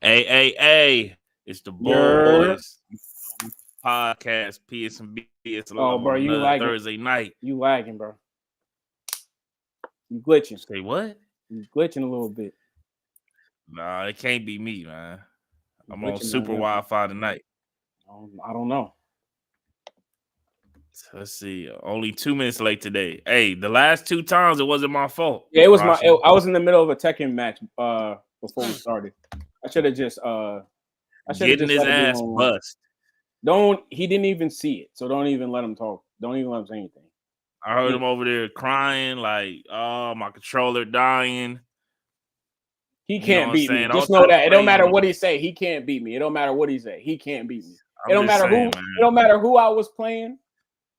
Hey, it's the You're boys podcast, PSB. It's oh, live bro, on you another lagging. Thursday night. You lagging, bro. You glitching. Say what? You glitching a little bit. Nah, it can't be me, man. You I'm on glitching a super little bit. Wi-Fi tonight. I don't know. Let's see. Only 2 minutes late today. Hey, the last 2 times it wasn't my fault. Yeah, it was Rashi. I was in the middle of a Tekken match before we started. I should have just Getting his let it be ass 1-1. bust. He didn't even see it, so don't even let him talk. Don't even let him say anything. I heard him over there crying, like, oh, my controller dying. He can't beat me. Saying? Just All know type that of it don't matter crazy. what he say. He can't beat me. It don't matter what he say. He can't beat me. It I'm don't just matter saying, who. man. It don't matter who I was playing.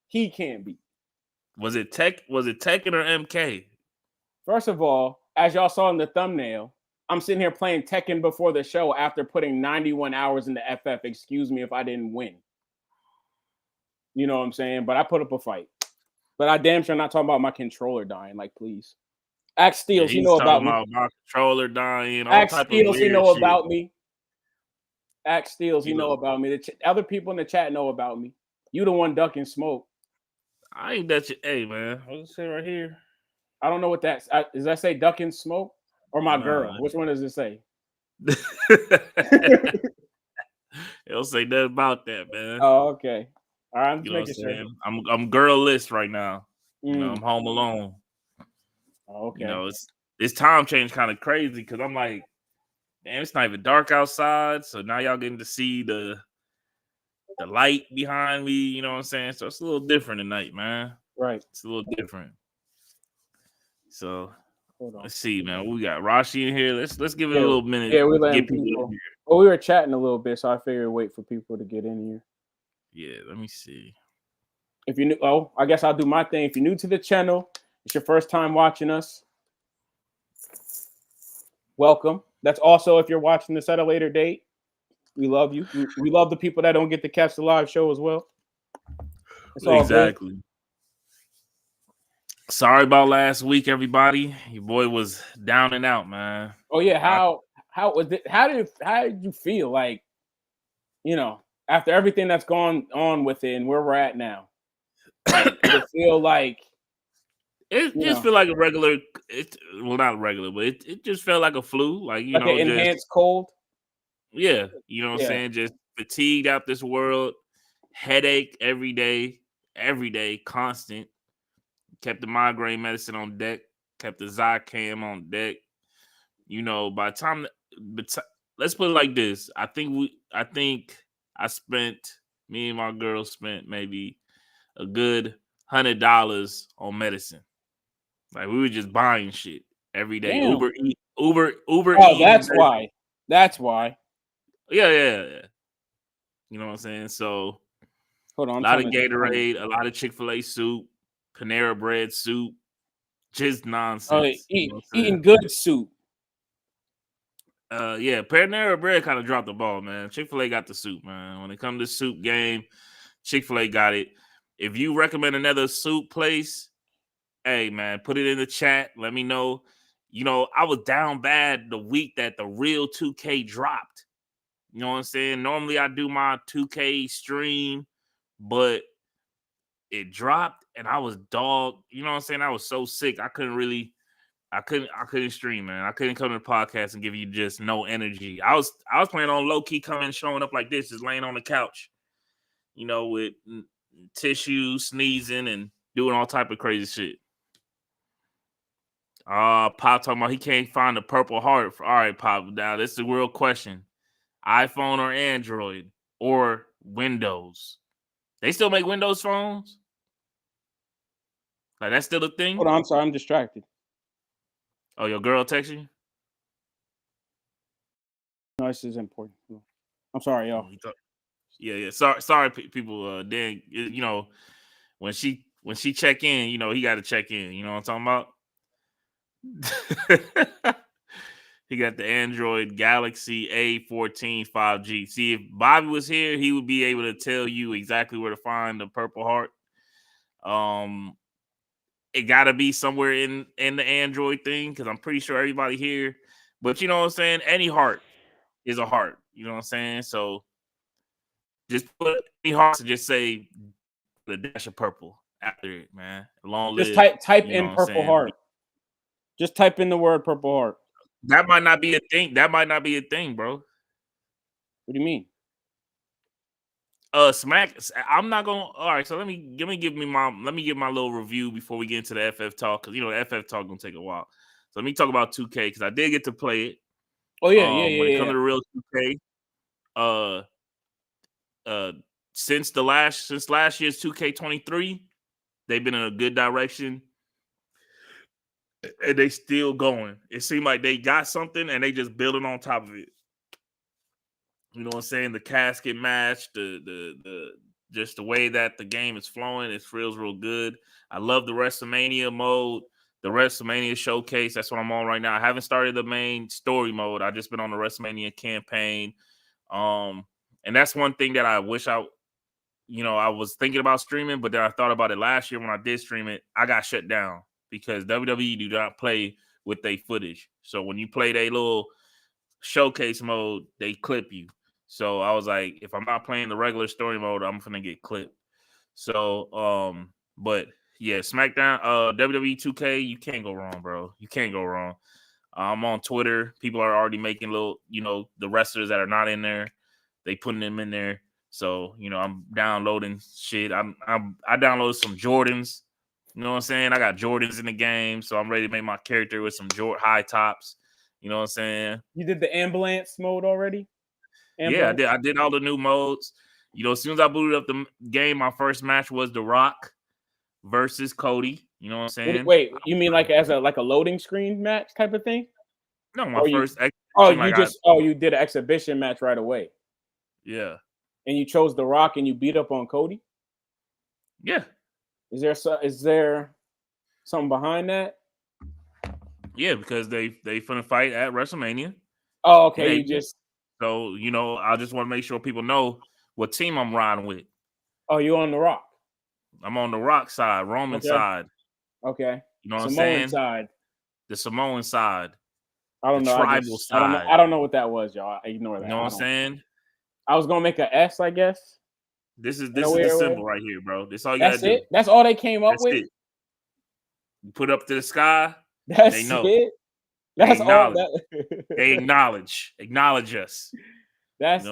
He can't beat me. Was it Tekken or MK? First of all, as y'all saw in the thumbnail, I'm sitting here playing Tekken before the show after putting 91 hours into FF. Excuse me if I didn't win. You know what I'm saying? But I put up a fight. But I damn sure not talking about my controller dying. Like, please. Axe Steels, he know about me. My controller dying. All Axe type Steels, of he weird know shit. about me. Axe Steels, he know about me. Other people in the chat know about me. You the one ducking smoke. I ain't that shit. Hey, man. What's it say right here? I don't know what that does. That say ducking smoke or my girl? Which one does it say? It'll say nothing about that, man. Oh, okay. All right, I'm you know making what I'm sure. saying? I'm girl-less right now. You know, I'm home alone. Oh, okay. You know, it's time change kind of crazy because I'm like, damn, it's not even dark outside. So now y'all getting to see the light behind me. You know what I'm saying? So it's a little different tonight, man. Right. It's a little different. So hold on. Let's see, man. We got Rashi in here. Let's give it a little minute. Yeah, we letting get people in here. Well, we were chatting a little bit, so I figured wait for people to get in here. Yeah, let me see. If you new, I guess I'll do my thing. If you're new to the channel, it's your first time watching us. Welcome. That's also if you're watching this at a later date. We love you. We love the people that don't get to catch the live show as well. It's all exactly. Good. Sorry about last week, everybody. Your boy was down and out, man. Oh yeah, how was it? How did you feel like, after everything that's gone on with it and where we're at now? Like, did it feel like it just feel like a regular? Not regular, but it just felt like a flu, like an enhanced cold. Yeah, you know what I'm saying. Just fatigued out this world, headache every day, constant. Kept the migraine medicine on deck, kept the Zicam on deck. You know, by the time, let's put it like this. I think me and my girl spent maybe a good $100 on medicine. Like we were just buying shit every day. Damn. Uber. Oh, that's why. That's why. Yeah. You know what I'm saying? So, hold on. A lot of Gatorade, a lot of Chick-fil-A soup, Panera Bread soup, just nonsense. Eating good soup. Yeah, Panera Bread kind of dropped the ball, man. Chick-fil-A got the soup, man. When it comes to soup game, Chick-fil-A got it. If you recommend another soup place, hey, man, put it in the chat. Let me know. You know, I was down bad the week that the real 2K dropped. You know what I'm saying? Normally I do my 2K stream, but it dropped and I was dog. You know what I'm saying? I was so sick. I couldn't stream, man. I couldn't come to the podcast and give you just no energy. I was planning on low key coming, showing up like this, just laying on the couch, you know, with tissue, sneezing, and doing all type of crazy shit. Pop talking about he can't find the purple heart. All right, Pop. Now this is the real question: iPhone or Android or Windows? They still make Windows phones? Like that's still a thing? Hold on, I'm sorry, I'm distracted. Oh, your girl text you? No, this is important. I'm sorry, y'all. Yeah. Sorry, people. Then you know when she check in, you know he got to check in. You know what I'm talking about? He got the Android Galaxy A14 5G. See, if Bobby was here, he would be able to tell you exactly where to find the Purple Heart. It got to be somewhere in the Android thing because I'm pretty sure everybody here. But you know what I'm saying? Any heart, is a heart. You know what I'm saying? So just put any hearts and just say the dash of purple after it, man. Long Just live. type You know in what I'm Purple saying? Heart. Just type in the word Purple Heart. That might not be a thing. That might not be a thing, bro. What do you mean? Smack. I'm not gonna. All right, so let me give my little review before we get into the FF talk, because the FF talk gonna take a while. So let me talk about 2K, because I did get to play it. Oh yeah, When it comes to the real 2K, since last year's 2K23, they've been in a good direction, and they still going. It seemed like they got something and they just building on top of it. You know what I'm saying? The casket match, the just the way that the game is flowing, it feels real good. I love the WrestleMania mode, the WrestleMania showcase. That's what I'm on right now. I haven't started the main story mode. I just been on the WrestleMania campaign. And that's one thing that I wish I was thinking about streaming, but then I thought about it last year when I did stream it. I got shut down because WWE do not play with their footage. So when you play their little showcase mode, they clip you. So I was like, if I'm not playing the regular story mode, I'm gonna get clipped. So, but yeah, SmackDown, WWE 2K, you can't go wrong, bro. You can't go wrong. I'm on Twitter. People are already making little, the wrestlers that are not in there, they putting them in there. So, I'm downloading shit. I downloaded some Jordans. You know what I'm saying? I got Jordans in the game, so I'm ready to make my character with some high tops. You know what I'm saying? You did the ambulance mode already? Yeah, I did all the new modes. As soon as I booted up the game, my first match was The Rock versus Cody. You know what I'm saying? Wait, you mean like as a loading screen match type of thing? No, my first exhibition. You did an exhibition match right away. Yeah. And you chose The Rock and you beat up on Cody? Yeah. Is there something behind that? Yeah, because they finna fight at WrestleMania. Oh, okay. So, I just want to make sure people know what team I'm riding with. Oh, you on The Rock? I'm on the Rock side, Roman side. Okay. You know what I'm saying? Side. The Samoan side. I don't know. Tribal side. I don't know what that was, y'all. I ignore that. You know what I'm saying? I was gonna make an S, I guess. This is the symbol right here, bro. This all you That's gotta do. That's all they came up with. It. You put up to the sky. That's they know. it. That's all. They acknowledge us. That's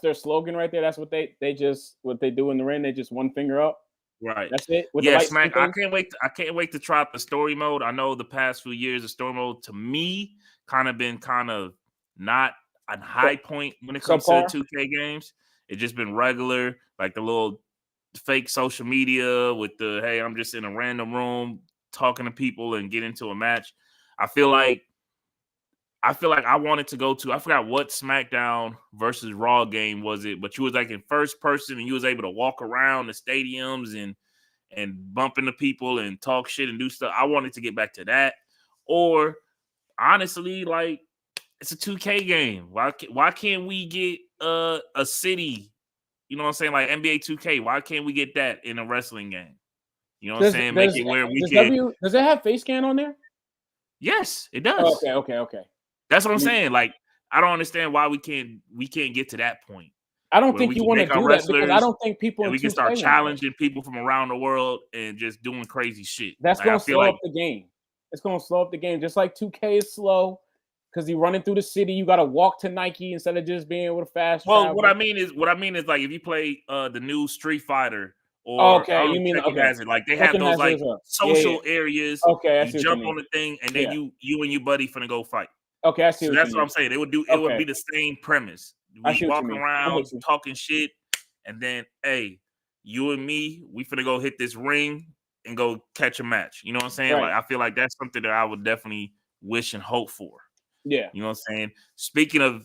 their slogan right there. That's what they do in the ring. They just one finger up. Right. That's it. Smack. I can't wait to try out the story mode. I know the past few years, the story mode to me kind of not a high point when it comes to the 2K games. It's just been regular, like the little fake social media with the hey, I'm just in a random room talking to people and get into a match. I feel like I wanted to go to, I forgot what SmackDown versus Raw game was it, but you was like in first person and you was able to walk around the stadiums and bump into people and talk shit and do stuff. I wanted to get back to that. Or honestly, like it's a 2K game. Why can't we get a city? You know what I'm saying? Like NBA 2K. Why can't we get that in a wrestling game? You know what I'm saying? Make it where we can. Does it have face scan on there? Yes, it does. Okay. That's what I'm saying. Like, I don't understand why we can't get to that point. I don't think you want to do that because I don't think people. We can start challenging people from around the world and just doing crazy shit. That's gonna slow up the game. It's gonna slow up the game, just like 2K is slow because you're running through the city. You got to walk to Nike instead of just being able to fast travel. Well, what I mean is like if you play the new Street Fighter. Or, you mean has it. Like they have those like social areas. Okay, you jump on the thing and then you and your buddy finna go fight. Okay, I see. So that's what I'm saying. It would be the same premise. We walking around talking shit, and then hey, you and me, we finna go hit this ring and go catch a match. You know what I'm saying? Right. Like I feel like that's something that I would definitely wish and hope for. Yeah. You know what I'm saying? Speaking of,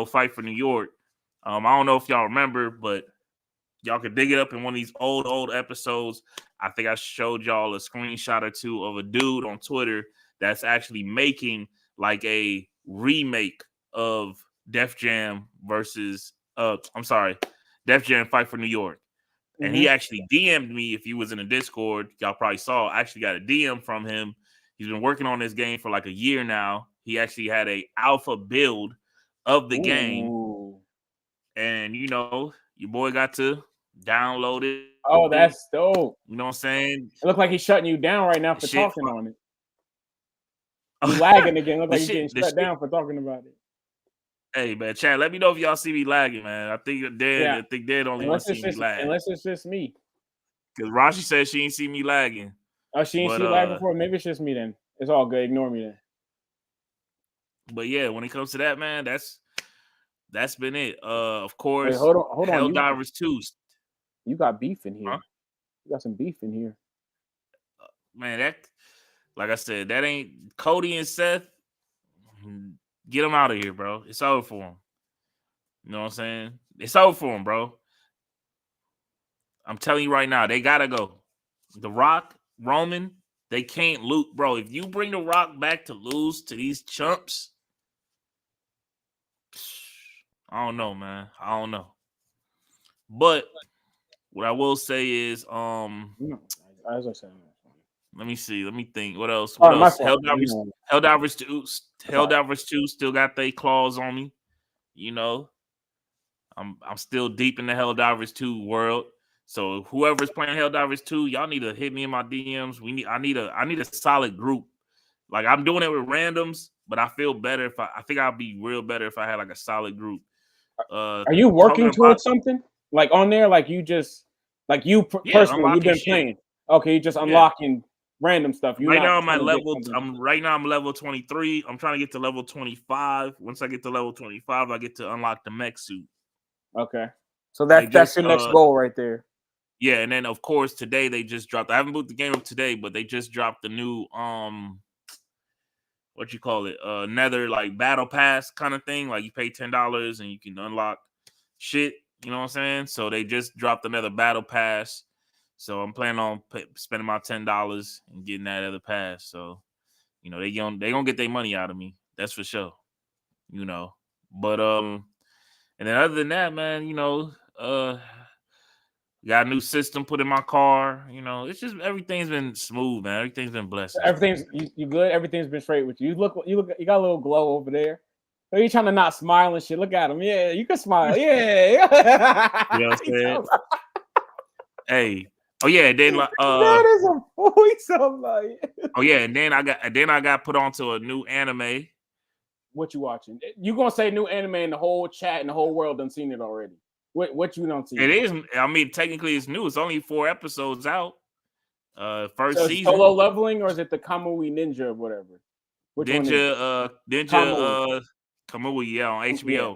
Fight for New York, I don't know if y'all remember, but y'all could dig it up in one of these old episodes. I think I showed y'all a screenshot or two of a dude on Twitter that's actually making like a remake of Def Jam versus Def Jam Fight for New York. And he actually DM'd me. If you was in the Discord, y'all probably saw. I actually got a DM from him. He's been working on this game for like a year now. He actually had a alpha build of the game, Ooh. and your boy got to download it. Oh, that's dope. You know what I'm saying? It looked like he's shutting you down right now for Shit. talking on it. You lagging again. Look like you're getting shut down for talking about it. Hey man, chat. Let me know if y'all see me lagging, man. I think Dan. Yeah. I think Dan only want to see me lag. Unless it's just me. Because Rashi said she ain't see me lagging. Oh, she ain't see lag before. Maybe it's just me then. It's all good. Ignore me then. But yeah, when it comes to that, man, that's been it. Of course. Wait, hold on. Helldivers 2. You got beef in here. Huh? You got some beef in here. Man, that, like I said, that ain't Cody and Seth. Get them out of here, bro. It's over for them. You know what I'm saying? It's over for them, bro. I'm telling you right now, they gotta go. The Rock, Roman, they can't lose, bro. If you bring The Rock back to lose to these chumps, I don't know, man. I don't know. But what I will say is, As I said, let me see. Let me think. What else? What else? Helldivers 2 still got their claws on me. I'm still deep in the Helldivers 2 world. So whoever's playing Helldivers 2, y'all need to hit me in my DMs. I need a solid group. Like I'm doing it with randoms, but I feel better if I think I'll be real better if I had like a solid group. Are you working towards something? Like on there, like you just personally, you've been playing. Okay, you just unlocking random stuff. Right now I'm at level. I'm level 23. I'm trying to get to level 25. Once I get to level 25, I get to unlock the mech suit. Okay, so that's your next goal right there. Yeah, and then of course today they just dropped. I haven't booked the game up today, but they just dropped the new what you call it? Nether like battle pass kind of thing. Like you pay $10 and you can unlock shit. You know what I'm saying? So they just dropped another battle pass. So I'm planning on spending my $10 and getting that other pass. So they gonna get their money out of me. That's for sure. But and then other than that, man, got a new system put in my car. It's just everything's been smooth, man. Everything's been blessed. Everything's you good. Everything's been straight with you. You got a little glow over there. Are you trying to not smile and shit? Look at him. Yeah, you can smile. Yeah. You know what I'm saying? Hey. Oh yeah, then that is a voice of like. Oh yeah, and then I got put onto a new anime. What you watching? You gonna say new anime and the whole chat and the whole world done seen it already? What you don't see? It is. I mean, technically it's new. It's only 4 episodes out. First season. Solo leveling, or is it the Kamui Ninja or whatever? Ninja Kamui, yeah, on HBO. Yeah.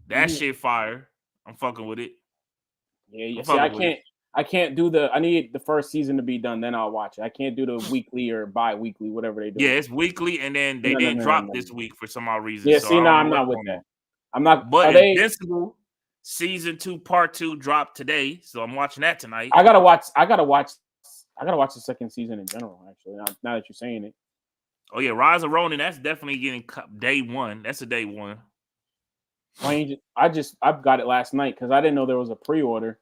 That shit fire. I'm fucking with it. Yeah. See, I can't do I need the first season to be done, then I'll watch it. I can't do the weekly or bi-weekly, whatever they do. Yeah, it's weekly, and then they didn't drop this week for some odd reason. Yeah, so see, no, I'm not with that. I'm not. But Invincible season 2, part 2 dropped today, so I'm watching that tonight. I gotta watch the second season in general. Actually, now that you're saying it. Oh yeah, Rise of Ronin. That's definitely getting day 1. That's a day 1. I've got it last night because I didn't know there was a pre-order.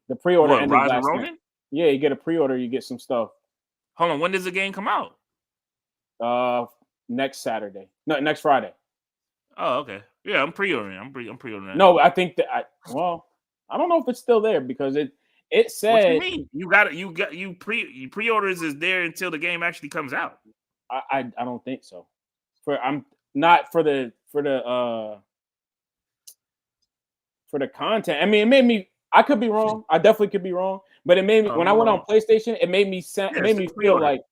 The pre-order ended last night. Yeah, you get a pre-order, you get some stuff. Hold on, when does the game come out? Next Saturday. No, next Friday. Oh, okay. Yeah, I'm pre-ordering. I'm pre-ordering that. No, I think that I don't know if it's still there because it said. What do you mean? You pre-orders is there until the game actually comes out. I don't think so. I'm not for the content. I mean, it made me. I could be wrong. I definitely could be wrong. But it made me when I went on PlayStation, it made me feel like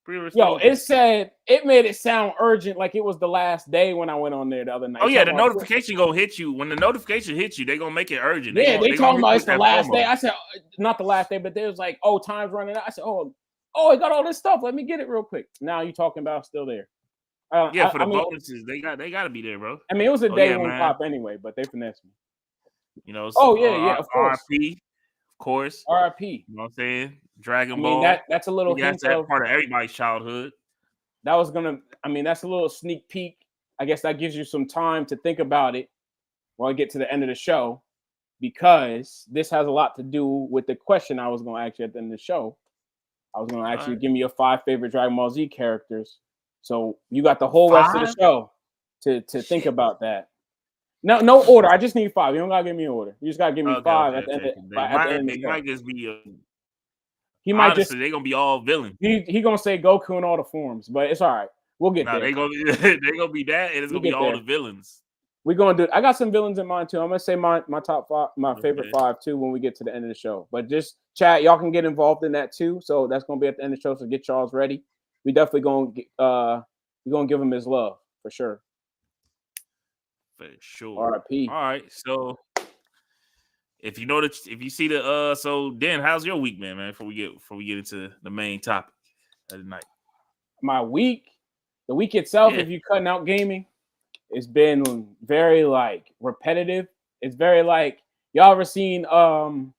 it made it sound urgent, like it was the last day when I went on there the other night. Oh yeah, the notification gonna hit you. When the notification hits you, they gonna make it urgent. They talking about it's the last day. I said not the last day, but they was like, oh, time's running out. I said, oh, I got all this stuff. Let me get it real quick. Now you talking about still there. For the bonuses, they got to be there, bro. I mean, it was a day one pop anyway, but they finessed me. Of course. RIP, of course. RIP. You know what I'm saying? Dragon Ball. That's a little hint of part of everybody's childhood. That's a little sneak peek. I guess that gives you some time to think about it while I get to the end of the show, because this has a lot to do with the question I was going to ask you at the end of the show. I was going to ask you to give me your 5 favorite Dragon Ball Z characters So you got the whole rest of the 5? show to think about that. No order. I just need 5. You don't gotta give me an order. You just gotta give me 5 at the end. At the end of the They show. might just be. He might Honestly, just they're gonna be all villains. he gonna say Goku in all the forms, but it's all right. We'll get there. They gonna be that, and it's gonna be all the villains. We're gonna do. I got some villains in mind too. I'm gonna say my top 5, my favorite 5 too when we get to the end of the show. But just chat, y'all can get involved in that too. So that's gonna be at the end of the show. So get y'all's ready. We definitely gonna give him his love for sure. For sure. R.I.P. All right. So if you see the so Dan, how's your week, man? Before we get into the main topic of the night. My week, the week itself, if you're cutting out gaming, it's been very like repetitive. It's very like, y'all ever seen the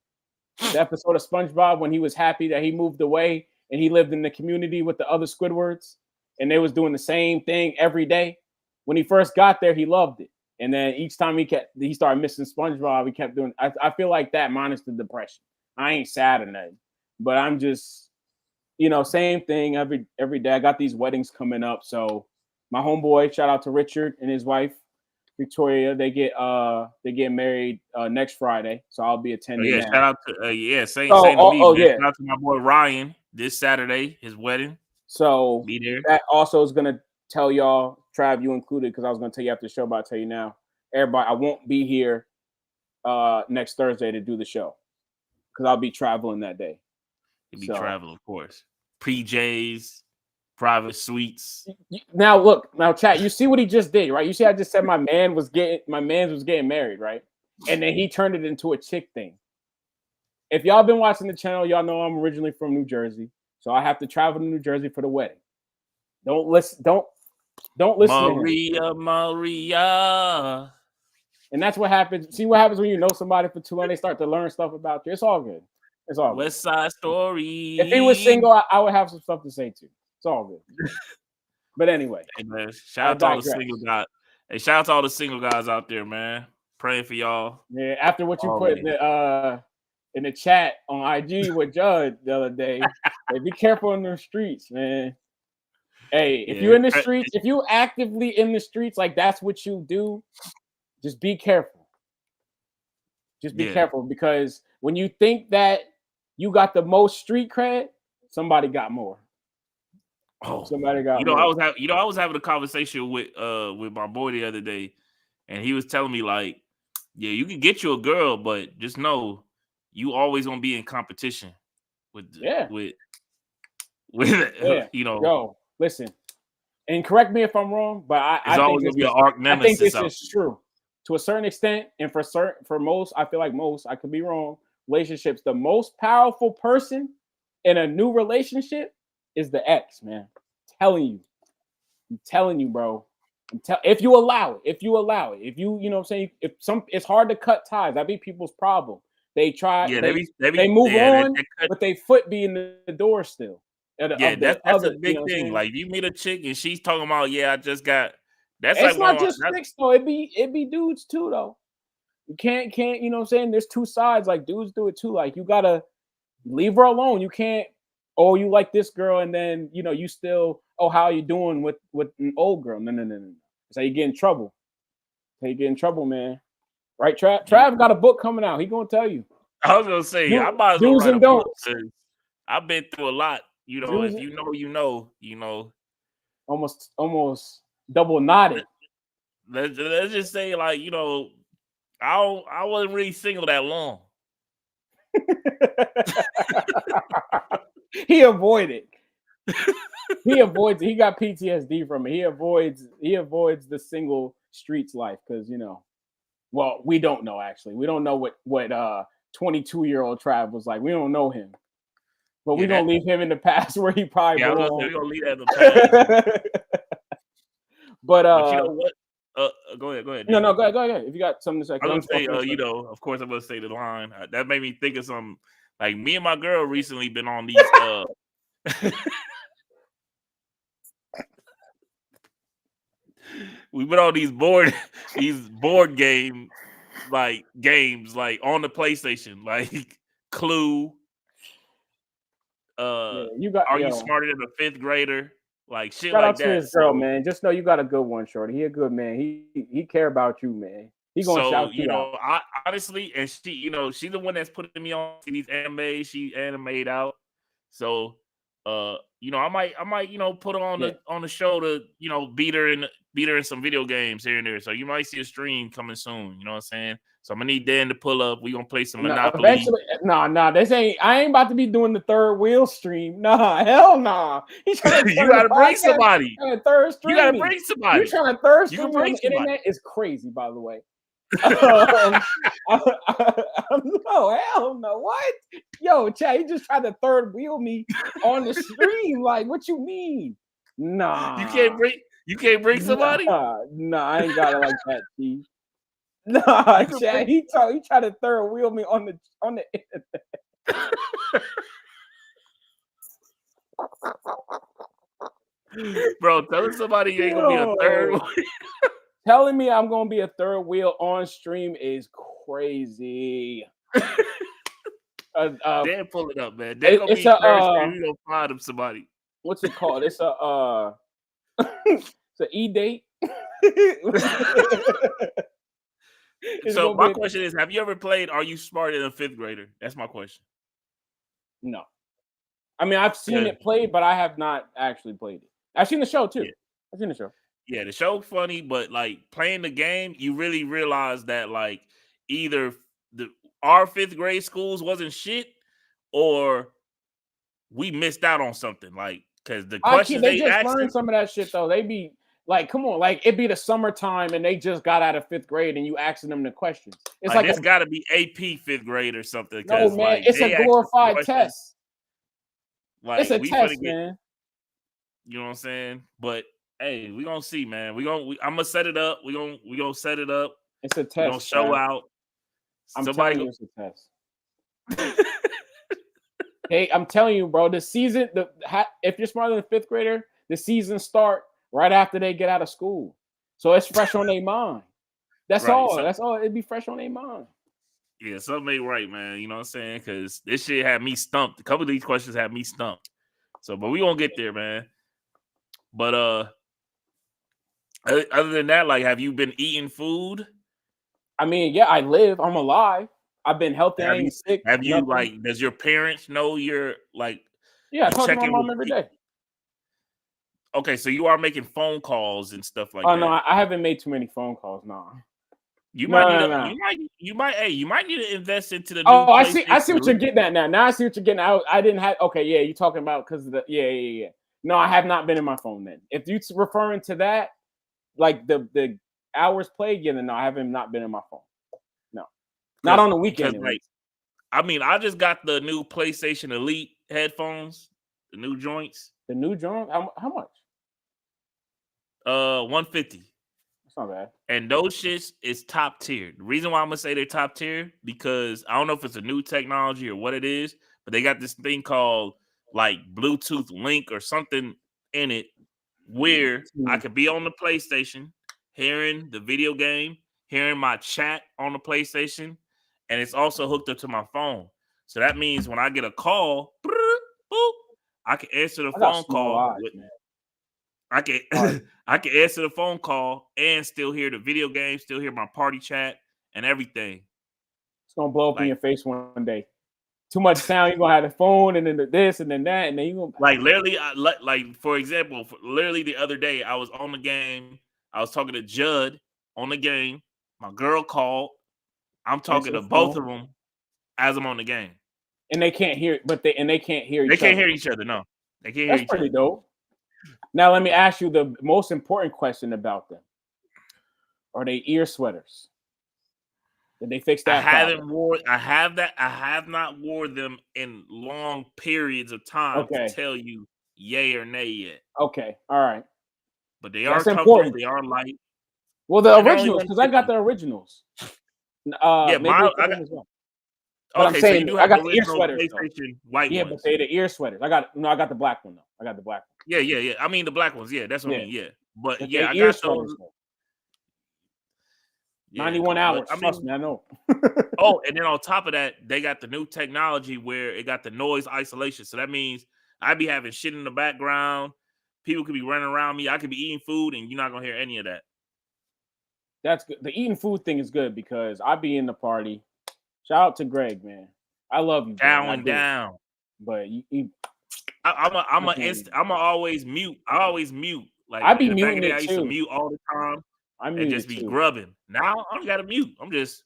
episode of SpongeBob when he was happy that he moved away and he lived in the community with the other Squidwards and they was doing the same thing every day? When he first got there, he loved it. And then each time he started missing SpongeBob, he kept doing. I feel like that minus the depression. I ain't sad or nothing, but I'm just, same thing every day. I got these weddings coming up, so my homeboy, shout out to Richard and his wife Victoria, they get married next Friday, so I'll be attending. Shout out to same to me. Shout out to my boy Ryan this Saturday, his wedding. So be there. That also is gonna tell y'all, Trav, you included, because I was gonna tell you after the show, but I'll tell you now. Everybody, I won't be here next Thursday to do the show because I'll be traveling that day. You'll be traveling, of course. PJs, private suites. Now, chat. You see what he just did, right? You see, I just said my man was getting married, right? And then he turned it into a chick thing. If y'all been watching the channel, y'all know I'm originally from New Jersey, so I have to travel to New Jersey for the wedding. Don't listen. Don't listen. Maria. And that's what happens. See what happens when you know somebody for too long? They start to learn stuff about you. It's all good. It's all good. West Side Story. If he was single, I would have some stuff to say too. It's all good. But anyway, hey man, shout out to all the single guys. Hey, shout out to all the single guys out there, man. Praying for y'all. Yeah, after what you put in the chat on IG with Judd the other day, hey, be careful in the streets, man. Hey, if you're in the streets, if you actively in the streets, like that's what you do, just be careful. Just be careful, because when you think that you got the most street cred, somebody got more. Oh, somebody got more. I was having a conversation with my boy the other day, and he was telling me like, yeah, you can get you a girl, but just know you always gonna be in competition with. Yo, listen, and correct me if I'm wrong, but I think gonna be an arc nemesis. I think this is true to a certain extent, and for most, I feel like most, I could be wrong. Relationships, the most powerful person in a new relationship is the ex, man. I'm telling you, bro. If you allow it, if you know what I'm saying. It's hard to cut ties. That be people's problem. They try, they move on, but they foot be in the door still. That's a big thing. Like, you meet a chick and she's talking about, I just got. It's like not just chicks though. It be dudes too though. You can't. You know what I'm saying? There's two sides. Like, dudes do it too. Like, you gotta leave her alone. You can't. Oh, you like this girl, and then you still. Oh, how are you doing with an old girl? No. That's how you get in trouble. That's how you get in trouble, man. Right, Trav? Trav got a book coming out. He gonna tell you. I was gonna say, I might as well write a book. I've been through a lot. If you know. Almost double knotted. Let's just say, like, I wasn't really single that long. He avoided. He avoids it. He got PTSD from it. He avoids the single streets life because well, we don't know actually. We don't know what 22-year-old Trav was like. We don't know him. But we're gonna leave him in the past where he probably belongs. We're gonna leave that in the past. but you know what? Go ahead. No, go ahead. If you got something to say, I'm gonna say, of course, I'm gonna say the line that made me think of something. Like, me and my girl recently been on these. We've been on these board games like on the PlayStation, like Clue. You smarter than a fifth grader? like shit Shout like out to that. his girl, man. Just know you got a good one, shorty. He a good man. He care about you, man. He gonna shout you out. I honestly, and she, she's the one that's putting me on these animes she animated out. So, I might, put her on the show to, beat her in some video games here and there. So you might see a stream coming soon. You know what I'm saying? So I'm gonna need Dan to pull up. We gonna play some Monopoly. Eventually, this ain't. I ain't about to be doing the third wheel stream. Nah, hell nah. You gotta bring somebody. Third stream. You gotta bring somebody. You trying to third stream on the internet is crazy, by the way. No, hell no. What? Yo, Chad, you just tried to third wheel me on the stream. Like, what you mean? Nah. You can't bring somebody? Nah, I ain't got it like that, T. Nah, Chad, he tried to third wheel me on the internet. Bro, tell somebody you ain't gonna be a third wheel. Telling me I'm gonna be a third wheel on stream is crazy. Dan, pull it up, man. Dan gonna be third stream. You gonna find him somebody. What's it called? It's a it's an e-date. So my question is, have you ever played Are You Smarter Than a Fifth Grader? That's my question. No. I mean, I've seen it played, but I have not actually played it. I've seen the show too. Yeah. I've seen the show. Yeah, the show's funny, but like playing the game, you really realize that like either our fifth grade schools wasn't shit, or we missed out on something. Like, because the questions they just learned some of that shit though. They be like, come on, like it'd be the summertime and they just got out of fifth grade and you asking them the questions. It's like it's got to be AP fifth grade or something. No, man, like, it's a glorified test. Like, it's a test, man. You know what I'm saying? But hey, we gonna see, man. I'm gonna set it up. We gonna set it up. It's a test. We gonna show out. I'm telling you, it's a test. Hey, I'm telling you, bro. The season, if you're smarter than a fifth grader, the season start right after they get out of school, so it's fresh on their mind. That's right, all. That's all. It'd be fresh on their mind. Yeah, something ain't right, man. You know what I'm saying? Because this shit had me stumped. A couple of these questions had me stumped. So, but we gonna get there, man. But other than that, like, have you been eating food? I mean, yeah, I'm alive. I've been healthy. I ain't sick. Have you like? Does your parents know you're like? Yeah, I talk to my mom every day. Okay, so you are making phone calls and stuff like that. Oh no, I haven't made too many phone calls. No. You might need to invest into the new I see what you're getting at now. Now I see what you're getting at. I didn't have you're talking about because of the yeah. No, I have not been in my phone then. If you're referring to that, like the hours played, then no, I haven't not been in my phone. No. Not on the weekend. Like, I mean, I just got the new PlayStation Elite headphones, the new joints. The new joint? How much? $150. That's not bad. And those shits is top tier. The reason why I'm gonna say they're top tier because I don't know if it's a new technology or what it is, but they got this thing called like Bluetooth Link or something in it where I could be on the PlayStation, hearing the video game, hearing my chat on the PlayStation, and it's also hooked up to my phone. So that means when I get a call, boop, I can answer the phone call. I can answer the phone call and still hear the video game, still hear my party chat and everything. It's gonna blow up in your face one day. Too much sound, you're gonna have the phone and then this and then that, and then you're gonna like literally, like for example, literally the other day I was on the game. I was talking to Judd on the game. My girl called. I'm talking to both of them as I'm on the game, and they can't hear. But they can't hear. They can't hear each other. No, they can't hear each other. That's pretty dope. Now let me ask you the most important question about them: are they ear sweaters? Did they fix that? I have not worn them in long periods of time to tell you yay or nay yet. Okay, all right. But they are comfortable. They are light. Well, the originals, because I got the originals. I got. But I'm saying so I got the ear sweaters. White ones. But they're the ear sweaters. I got the black one though. I got the black one. Yeah. I mean the black ones. Yeah, that's what I mean. Yeah, but I got those. 91 hours. Trust me, I know. And then on top of that, they got the new technology where it got the noise isolation. So that means I be having shit in the background. People could be running around me. I could be eating food, and you're not gonna hear any of that. That's good. The eating food thing is good because I be in the party. Shout out to Greg, man. I love you, Greg. I do. Down. But I'm always mute. I always mute. Like I be in the back of muting the day, it I used to too. mute all the time I and mute just it be too. grubbing. Now I don't gotta mute. I'm just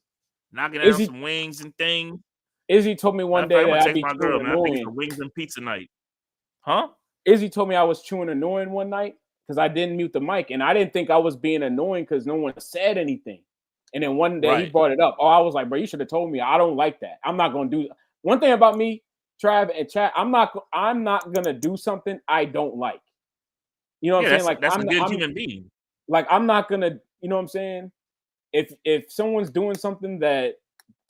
knocking out some wings and things. Izzy told me one day I'm gonna that I text be my girl, chewing man. I think it's a annoying. wings and pizza night. Huh? Izzy told me I was chewing annoying one night because I didn't mute the mic, and I didn't think I was being annoying because no one said anything. And then one day he brought it up. Oh, I was like, bro, you should have told me. I don't like that. I'm not gonna do. One thing about me, Trav and chat, I'm not gonna do something I don't like. You know what I'm saying? Like that's I'm a good human being. Like I'm not gonna. You know what I'm saying? If someone's doing something that,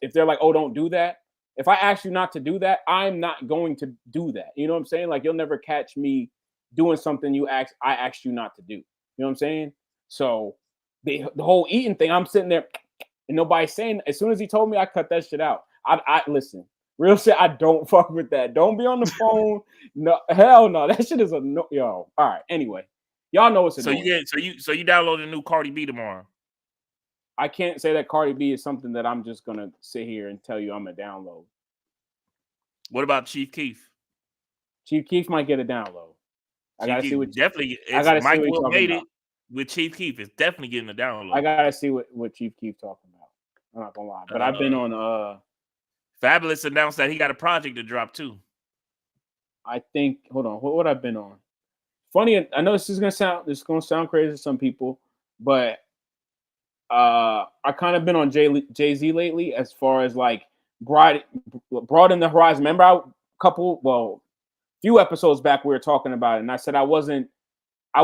if they're like, oh, don't do that. If I ask you not to do that, I'm not going to do that. You know what I'm saying? Like you'll never catch me doing something I asked you not to do. You know what I'm saying? So the whole eating thing, I'm sitting there and nobody's saying. As soon as he told me, I cut that shit out. I listen. Real shit, I don't fuck with that. Don't be on the phone. No, hell no. That shit is a no. Yo, all right. Anyway, y'all know what's annoying. So you download a new Cardi B tomorrow. I can't say that Cardi B is something that I'm just gonna sit here and tell you I'm gonna download. What about Chief Keef? Chief Keef might get a download. I gotta see what definitely. I gotta Mike see what Will made about. It with Chief Keef. It's definitely getting a download. I gotta see what Chief Keef talking about. I'm not gonna lie, but I've been on. Fabulous announced that he got a project to drop too. I think. Hold on. What I've been on? Funny. I know this is gonna sound crazy to some people, but I kind of been on Jay-Z lately as far as like broaden the horizon. Remember few episodes back we were talking about it, and I said I wasn't a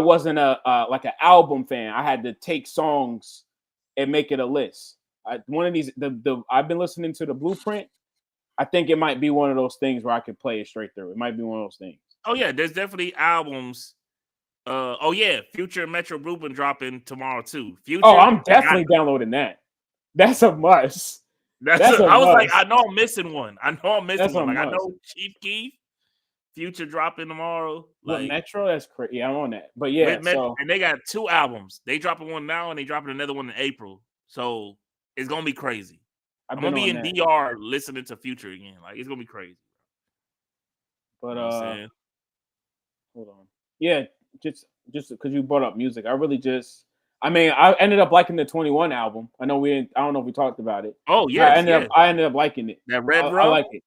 like an album fan. I had to take songs and make it a list. One of these I've been listening to the Blueprint. I think it might be one of those things where I could play it straight through. It might be one of those things. Oh yeah, there's definitely albums. Future and Metro Boomin dropping tomorrow too. Future. Oh, I'm definitely downloading that. That's a must. I was like, I know I'm missing one. I know Chief Keef, Future dropping tomorrow. Like Metro, that's crazy. Yeah, I'm on that. But yeah, and they got 2 albums. They dropping one now and they dropping another one in April. So it's gonna be crazy. I'm gonna be in DR listening to Future again. Like it's gonna be crazy. But you know what I'm saying? Hold on. Yeah, just because you brought up music, I ended up liking the 21 album. I don't know if we talked about it. Oh yeah, I ended up liking it. That Red Rum? I like it.